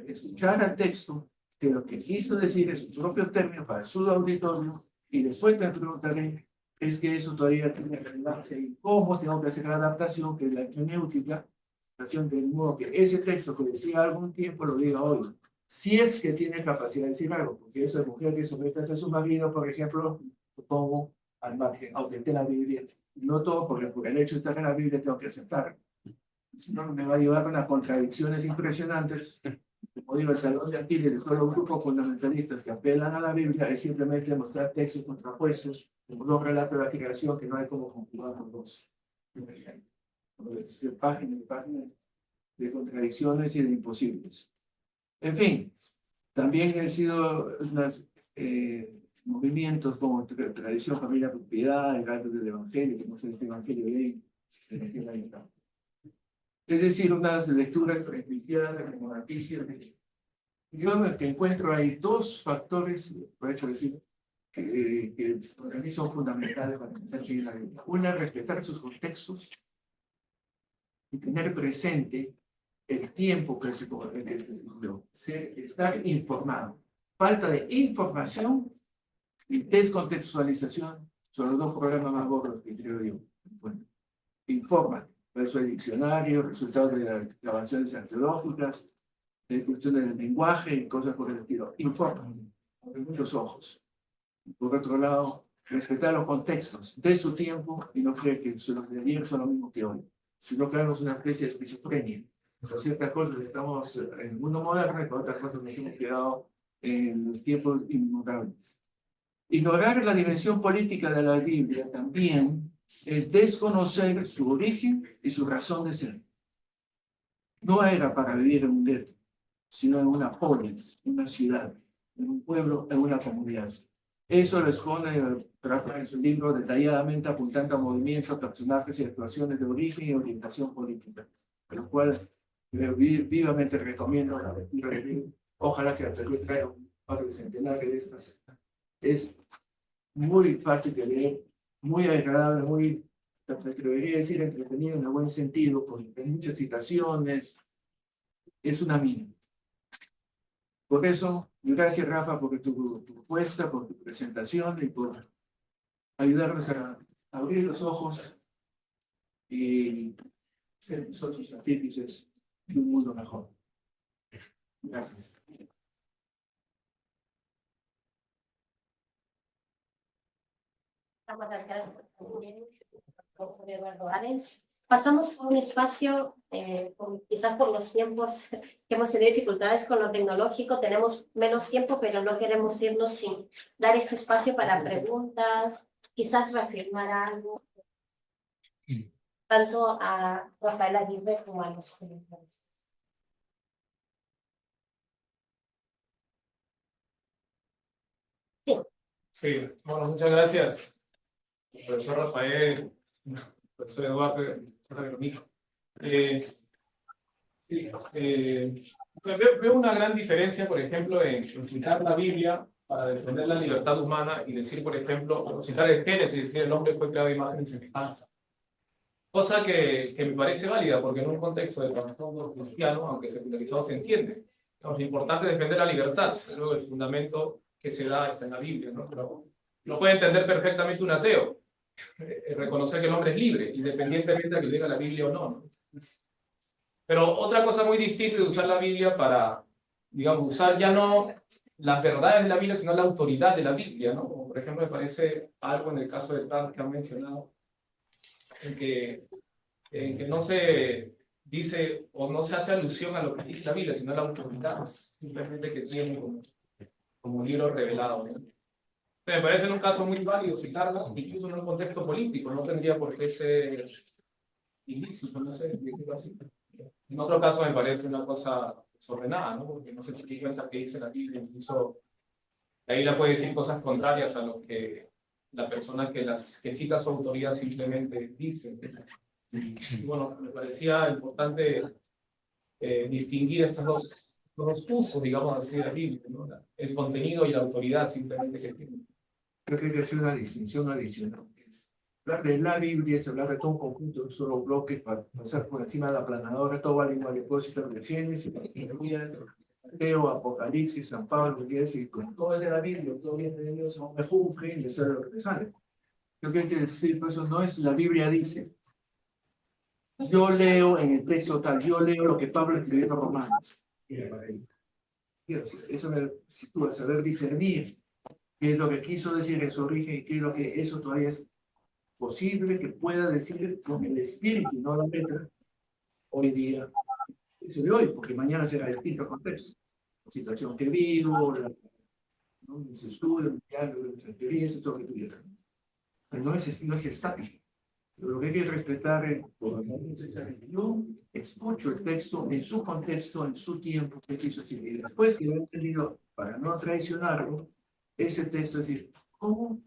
Speaker 4: escuchar al texto que lo que quiso decir es su propio término para su auditorio, y después me preguntaré, es que eso todavía tiene relevancia y cómo tengo que hacer la adaptación, que es la hermenéutica, del modo que ese texto que decía algún tiempo lo diga hoy, si es que tiene capacidad de decir algo, porque eso es mujer que somete a su marido, por ejemplo, lo pongo al margen, aunque esté en la Biblia. No todo, porque por el hecho de estar en la Biblia tengo que aceptar. Si no, me va a llevar a unas contradicciones impresionantes. Como digo, el talón de Aquiles de todos los grupos fundamentalistas que apelan a la Biblia es simplemente mostrar textos contrapuestos, como dos relatos de la creación que no hay como conjugar los dos. Páginas y páginas de contradicciones y de imposibles. En fin, también han sido unos movimientos como tradición, familia, propiedad, el gato del evangelio, como se dice, evangelio de ley, es decir, unas lecturas cristianas, como noticias. Yo me encuentro ahí dos factores, por hecho decir, que para mí son fundamentales para empezar a seguir la Biblia. Una, respetar sus contextos y tener presente el tiempo que estar informado. Falta de información y descontextualización son los dos problemas más gordos que creo yo. Bueno, informa, verso de diccionario, resultados de las grabaciones arqueológicas, de cuestiones del lenguaje y cosas por el estilo. Informa, con muchos ojos. Por otro lado, respetar los contextos de su tiempo y no creer que los de ayer son lo mismo que hoy, sino creamos una especie de esquizofrenia. Por ciertas cosas estamos en el mundo moderno y por otras cosas nos hemos quedado en los tiempos inmutables. Ignorar la dimensión política de la Biblia también es desconocer su origen y su razón de ser. No era para vivir en un gueto, sino en una polis, en una ciudad, en un pueblo, en una comunidad. Eso lo expone Rafa en su libro detalladamente apuntando a movimientos, personajes y actuaciones de origen y orientación política, lo cual vivamente recomiendo la lectura del libro. Ojalá que la Perú traiga un par de centenares de estas. Es muy fácil de leer, muy agradable, muy, me atrevería a decir, entretenido en el buen sentido, porque hay muchas citaciones. Es una mina. Por eso, gracias Rafa por tu propuesta, por tu presentación y por ayudarnos a abrir los ojos y ser nosotros artífices de un mundo mejor. Gracias.
Speaker 1: Doctor Eduardo Arens. Pasamos a un espacio, quizás por los tiempos que hemos tenido dificultades con lo tecnológico, tenemos menos tiempo, pero no queremos irnos sin dar este espacio para preguntas, quizás reafirmar algo, tanto a Rafael Aguirre como a los comentarios. Sí.
Speaker 5: Sí, bueno, muchas gracias, profesor Rafael, profesor Eduardo, profesora Verónica. Veo una gran diferencia, por ejemplo, en citar la Biblia para defender la libertad humana y decir, por ejemplo, citar el Génesis, decir el hombre fue creado a imagen y semejanza. Cosa que me parece válida, porque en un contexto de trasfondo cristiano, aunque secularizado, se entiende. Lo importante es defender la libertad, luego el fundamento que se da está en la Biblia, ¿no? Pero lo puede entender perfectamente un ateo, reconocer que el hombre es libre, independientemente de que diga la Biblia o no, ¿no? Pero otra cosa muy distinta de usar la Biblia para, digamos, usar ya no las verdades de la Biblia, sino la autoridad de la Biblia, ¿no? Como por ejemplo, me parece algo en el caso de Trump que han mencionado, en que no se dice o no se hace alusión a lo que dice la Biblia, sino a la autoridad, simplemente que tiene como libro revelado, ¿no? Me parece en un caso muy válido citarla, incluso en un contexto político, no tendría por qué ser ilícito, no sé si decirlo así. En otro caso me parece una cosa desordenada, ¿no? Porque no se tiene en cuenta que dice la Biblia, incluso la Biblia puede decir cosas contrarias a lo que la persona que cita su autoridad simplemente dice. Y bueno, me parecía importante distinguir estos dos usos, digamos así, de la Biblia, ¿no? El contenido y la autoridad simplemente que tiene.
Speaker 4: Creo que hay que hacer una distinción adicional. Hablar de la Biblia es hablar de todo un conjunto, un solo bloque, para pasar por encima de la aplanadora, todo vale igual, depósito de Génesis, Mateo, Apocalipsis, San Pablo, y decir, con todo es de la Biblia, todo viene de Dios, no me juzguen, y eso es lo que me sale. Lo que hay que decir, pues eso no es la Biblia dice. Yo leo en el texto tal, yo leo lo que Pablo escribió en los Romanos. Eso me sitúa, saber discernir qué es lo que quiso decir en su origen y qué es lo que eso todavía es posible que pueda decir con el espíritu, no la letra, hoy día. Eso de hoy, porque mañana será distinto contexto. La situación que vivo, ¿no? Mis estudios, mis experiencias, todo lo que tuviera. Pero no es estático. Pero lo que hay que respetar es, yo escucho el texto en su contexto, en su tiempo, que quiso decir. Y después que lo he entendido, para no traicionarlo, ese texto es decir, ¿cómo?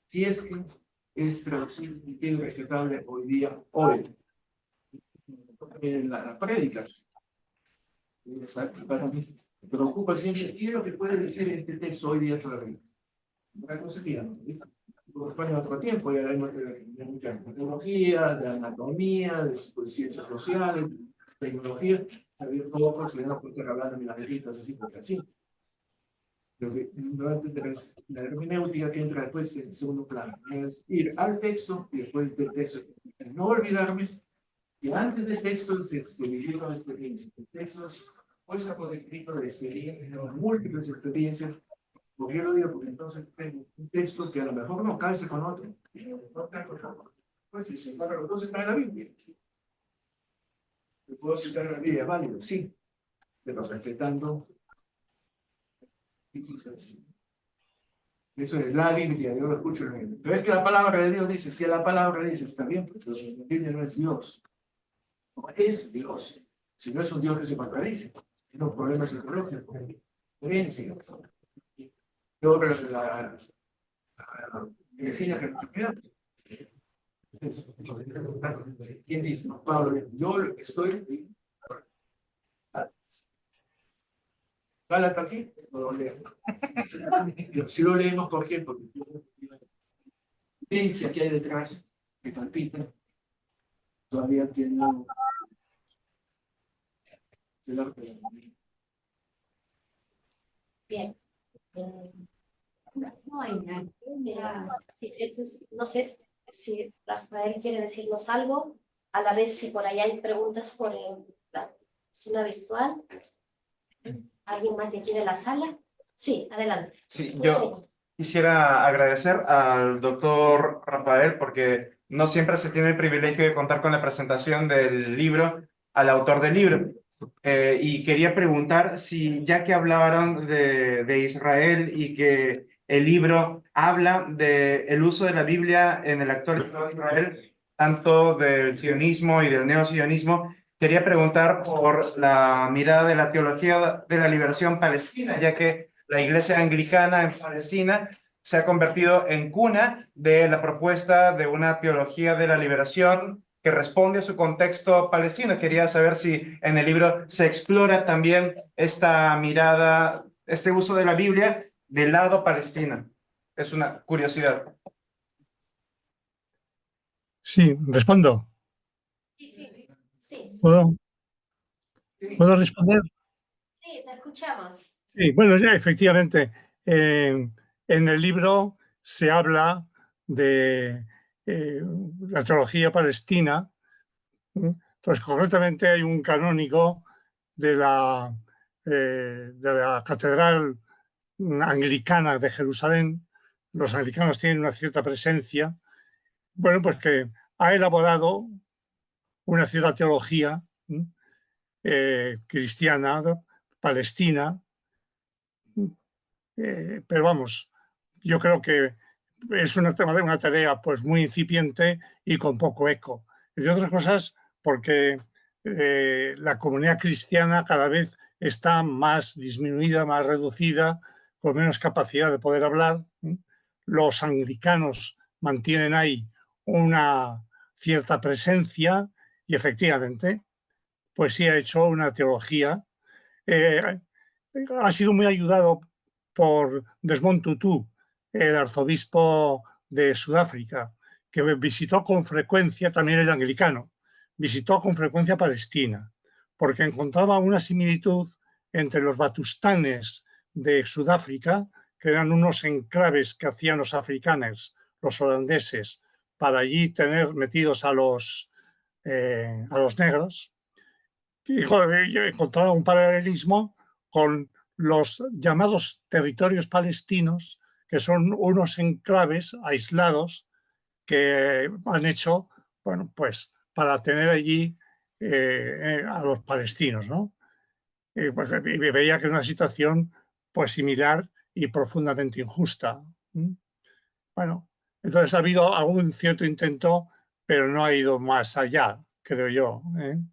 Speaker 4: Si es que es traducido y es respetable hoy día, hoy. En las prédicas. Para mí me preocupa siempre qué es lo que puede decir este texto hoy día todavía. Una cosa que ya no. Después en otro tiempo ya hablamos de mucha tecnología, de anatomía, de ciencias sociales, tecnología. Había pocos que no pueden estar hablando de mineritos así porque así. La hermenéutica que entra después en segundo plano es ir al texto y después del texto. No olvidarme que antes del texto se vivieron experiencias. El texto es puesta por escrito de experiencias, de múltiples experiencias. ¿Por qué lo digo? Porque entonces tengo un texto que a lo mejor no calce con otro. No calce con otro. Pues, sin embargo, los dos están en la Biblia. ¿Me puedo citar en la Biblia? ¿Es válido? Sí. Pero respetando. Eso es la Biblia, yo lo escucho en la Biblia. Pero es que la palabra de Dios dice, si la palabra dice, está bien, pero la Biblia no es Dios. No es Dios. Si no es un Dios que se contradice, tiene un problema psicológico. Creencia. Yo la medicina que ¿quién dice? Pablo, yo estoy. Gálatas aquí, no lo leo. Si lo leemos, ¿por qué? Porque la creencia que hay detrás, que palpita, todavía tiene algo.
Speaker 1: Bien. Sí, eso es, no sé si Rafael quiere decirnos algo, a la vez si por ahí hay preguntas por la zona virtual. ¿Alguien más de aquí de la sala? Sí, adelante.
Speaker 6: Sí, quisiera agradecer al doctor Rafael porque no siempre se tiene el privilegio de contar con la presentación del libro al autor del libro. Y quería preguntar si, ya que hablaron de Israel y que el libro habla del uso de la Biblia en el actual Estado de Israel, tanto del sionismo y del neosionismo, quería preguntar por la mirada de la teología de la liberación palestina, ya que la Iglesia Anglicana en Palestina se ha convertido en cuna de la propuesta de una teología de la liberación que responde a su contexto palestino. Quería saber si en el libro se explora también esta mirada, este uso de la Biblia del lado palestino. Es una curiosidad.
Speaker 2: Sí, respondo.
Speaker 1: Sí,
Speaker 2: ¿Puedo responder?
Speaker 1: sí, te escuchamos.
Speaker 2: Sí, bueno, ya, efectivamente, en el libro se habla de la teología palestina. Pues concretamente hay un canónigo de la Catedral Anglicana de Jerusalén. Los anglicanos tienen una cierta presencia. Bueno, pues que ha elaborado una cierta teología cristiana, palestina, pero vamos, yo creo que es una tarea pues muy incipiente y con poco eco. Entre otras cosas, porque la comunidad cristiana cada vez está más disminuida, más reducida, con menos capacidad de poder hablar. Los anglicanos mantienen ahí una cierta presencia y efectivamente, pues sí ha hecho una teología. Eh, ha sido muy ayudado por Desmond Tutu, el arzobispo de Sudáfrica, que visitó con frecuencia, también el anglicano, visitó con frecuencia Palestina, porque encontraba una similitud entre los batustanes de Sudáfrica, que eran unos enclaves que hacían los afrikaners, los holandeses, para allí tener metidos a los negros. Y yo encontraba un paralelismo con los llamados territorios palestinos, que son unos enclaves aislados que han hecho, bueno, pues para tener allí a los palestinos, ¿no? Pues, y veía que era una situación pues similar y profundamente injusta. Bueno, entonces ha habido algún cierto intento, pero no ha ido más allá, creo yo.
Speaker 1: Bien.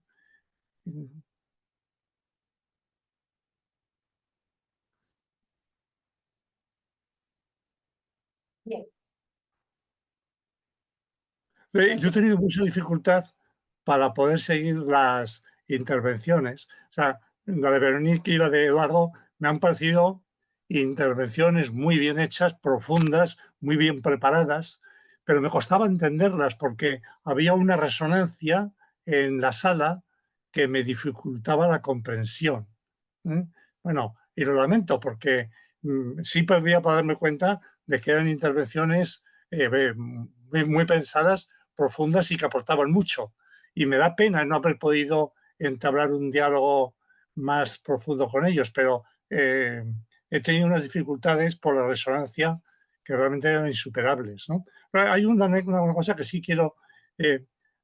Speaker 2: Yo he tenido mucha dificultad para poder seguir las intervenciones. O sea, la de Veronique y la de Eduardo me han parecido intervenciones muy bien hechas, profundas, muy bien preparadas, pero me costaba entenderlas porque había una resonancia en la sala que me dificultaba la comprensión. Bueno, y lo lamento porque sí podría darme cuenta de que eran intervenciones muy pensadas, profundas y que aportaban mucho. Y me da pena no haber podido entablar un diálogo más profundo con ellos, pero he tenido unas dificultades por la resonancia que realmente eran insuperables, ¿no? Pero hay una cosa que sí quiero.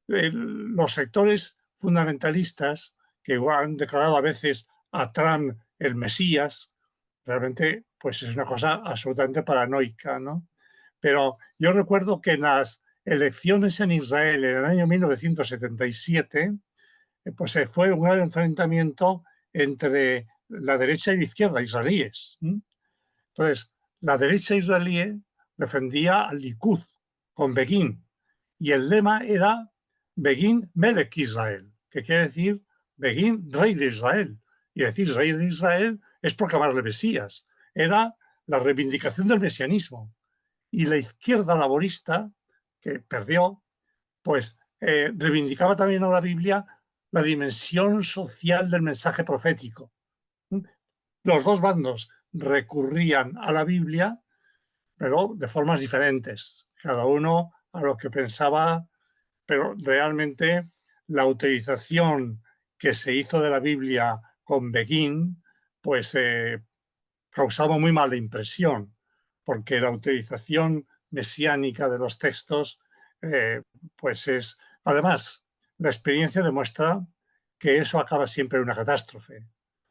Speaker 2: Los sectores fundamentalistas que han declarado a veces a Trump el Mesías, realmente pues es una cosa absolutamente paranoica, ¿no? Pero yo recuerdo que en las elecciones en Israel en el año 1977, pues fue un gran enfrentamiento entre la derecha y la izquierda israelíes. Entonces, la derecha israelí defendía al Likud con Begin y el lema era Begin Melech Israel, que quiere decir Begin, rey de Israel. Y decir rey de Israel es proclamarle Mesías. Era la reivindicación del mesianismo. Y la izquierda laborista, que perdió, pues reivindicaba también a la Biblia la dimensión social del mensaje profético. Los dos bandos recurrían a la Biblia, pero de formas diferentes, cada uno a lo que pensaba, pero realmente la utilización que se hizo de la Biblia con Begin, pues causaba muy mala impresión, porque la utilización mesiánica de los textos, pues es... Además, la experiencia demuestra que eso acaba siempre en una catástrofe.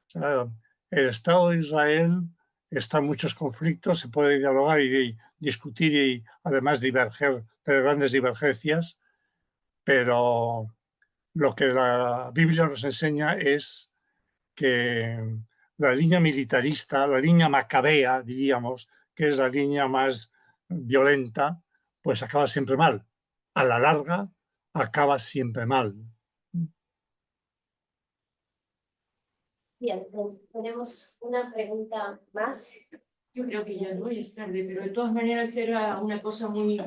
Speaker 2: O sea, el Estado de Israel está en muchos conflictos, se puede dialogar y discutir y además diverger, tener grandes divergencias, pero lo que la Biblia nos enseña es que la línea militarista, la línea macabea, diríamos, que es la línea más violenta, pues acaba siempre mal. A la larga, acaba siempre mal.
Speaker 1: Bien, tenemos una pregunta más.
Speaker 7: Yo creo que ya no es tarde, pero de todas maneras era una cosa muy,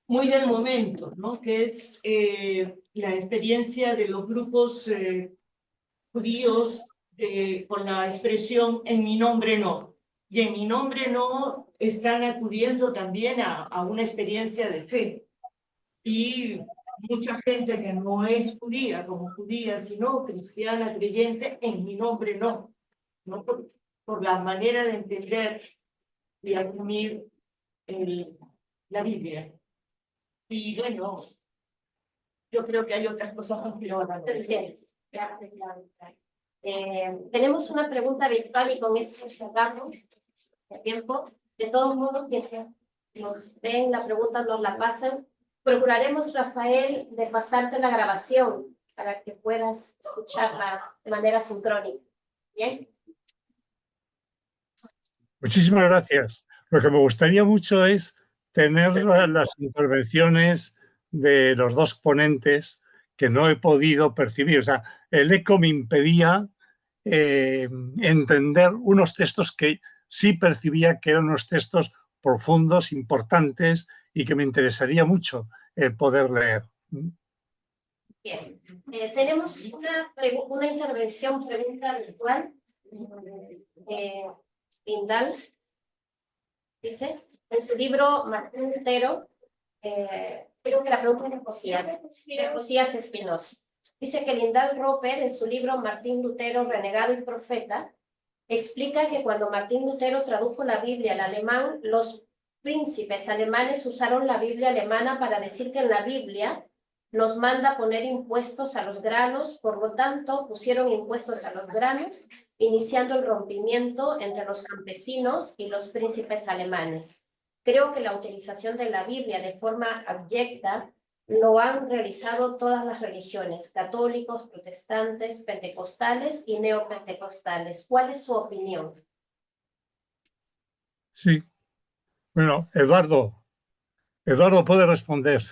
Speaker 7: muy del momento, ¿no? Que es la experiencia de los grupos judíos con la expresión "en mi nombre no". Y en mi nombre no están acudiendo también a una experiencia de fe. Y mucha gente que no es judía, como judía, sino cristiana, creyente, en mi nombre no. No por la manera de entender y asumir la Biblia. Y bueno, yo creo que hay otras cosas más que lo van a ver.
Speaker 1: Tenemos una pregunta virtual y con esto cerramos este tiempo. De todos modos, mientras nos ven la pregunta, nos la pasan. Procuraremos, Rafael, de pasarte la grabación para que puedas escucharla de manera sincrónica. ¿Bien?
Speaker 2: Muchísimas gracias. Lo que me gustaría mucho es tener las intervenciones de los dos ponentes que no he podido percibir. O sea, el eco me impedía entender unos textos que sí percibía que eran unos textos profundos, importantes y que me interesaría mucho poder leer.
Speaker 1: Bien. Tenemos una intervención, pregunta virtual. Lindal dice, en su libro Martín Lutero, creo que la pregunta es de Josías Espinosa. Dice que Lindal Roper, en su libro Martín Lutero, Renegado y Profeta, explica que cuando Martín Lutero tradujo la Biblia al alemán, los príncipes alemanes usaron la Biblia alemana para decir que en la Biblia nos manda poner impuestos a los granos, por lo tanto pusieron impuestos a los granos, iniciando el rompimiento entre los campesinos y los príncipes alemanes. Creo que la utilización de la Biblia de forma abyecta lo han realizado todas las religiones, católicos, protestantes, pentecostales y neopentecostales. ¿Cuál es su opinión?
Speaker 2: Sí. Bueno, Eduardo puede responder.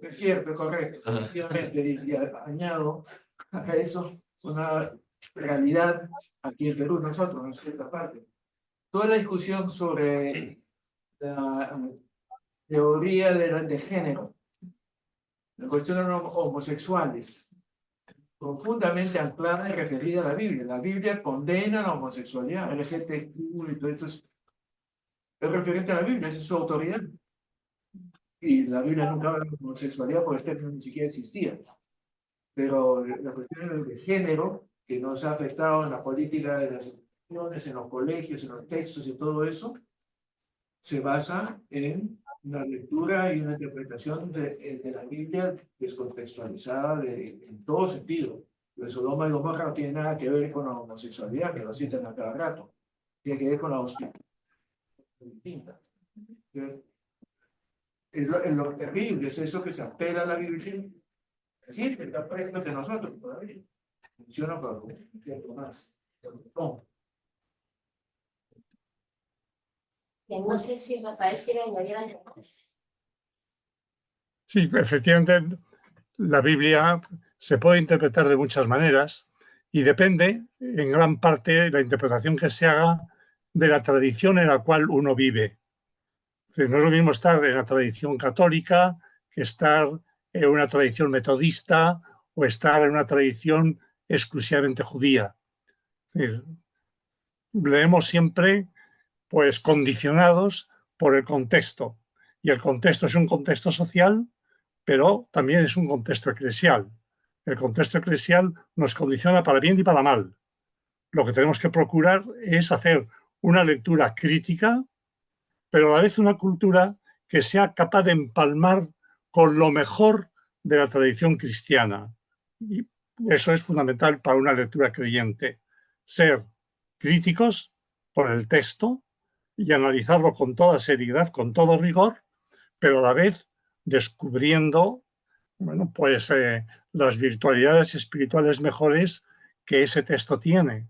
Speaker 4: Es cierto, correcto. Efectivamente, y añado a eso una realidad aquí en Perú, nosotros, en cierta parte. Toda la discusión sobre la teoría de género, la cuestión de los homosexuales, profundamente anclada y referida a la Biblia. La Biblia condena la homosexualidad, LGTQ y todo esto es referente a la Biblia, esa es su autoridad. Y la Biblia nunca habla de homosexualidad porque este ni siquiera existía. Pero la cuestión de género, que nos ha afectado en la política de las instituciones, en los colegios, en los textos y todo eso, se basa en una lectura y una interpretación de la Biblia descontextualizada en todo sentido. Lo de Sodoma y Gomorra no tiene nada que ver con la homosexualidad, que lo citan a cada rato. Tiene que ver con la hospitalidad distinta. Lo terrible es eso que se apela a la Biblia. Sí, que está presente entre nosotros todavía. Funciona para un tiempo más. No.
Speaker 1: No sé si Rafael quiere añadir algo más.
Speaker 2: Sí, efectivamente, la Biblia se puede interpretar de muchas maneras y depende, en gran parte, la interpretación que se haga de la tradición en la cual uno vive. Es decir, no es lo mismo estar en la tradición católica que estar en una tradición metodista o estar en una tradición exclusivamente judía. Es decir, leemos siempre pues condicionados por el contexto. Y el contexto es un contexto social, pero también es un contexto eclesial. El contexto eclesial nos condiciona para bien y para mal. lo que tenemos que procurar es hacer una lectura crítica, pero a la vez una cultura que sea capaz de empalmar con lo mejor de la tradición cristiana. Y eso es fundamental para una lectura creyente. Ser críticos por el texto y analizarlo con toda seriedad, con todo rigor, pero a la vez descubriendo, bueno, pues las virtualidades espirituales mejores que ese texto tiene.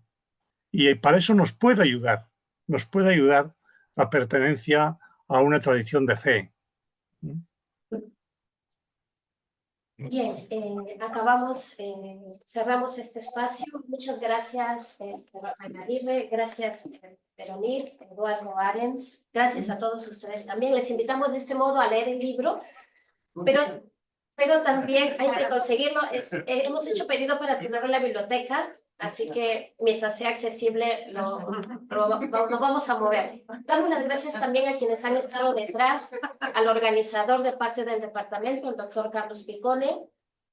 Speaker 2: Y para eso nos puede ayudar la pertenencia a una tradición de fe.
Speaker 1: Bien, cerramos este espacio. Muchas gracias, Rafael Aguirre, gracias, Veronique, Eduardo Arens, gracias a todos ustedes también. Les invitamos de este modo a leer el libro, pero también hay que conseguirlo. Hemos hecho pedido para tenerlo en la biblioteca, así que mientras sea accesible nos vamos a mover. Damos las gracias también a quienes han estado detrás, al organizador de parte del departamento, el doctor Carlos Picone,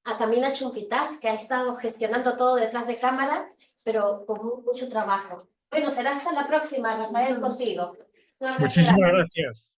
Speaker 1: a Camila Chumpitaz, que ha estado gestionando todo detrás de cámara, pero con mucho trabajo. Bueno, será hasta la próxima, Rafael, contigo.
Speaker 2: Muchísimas gracias.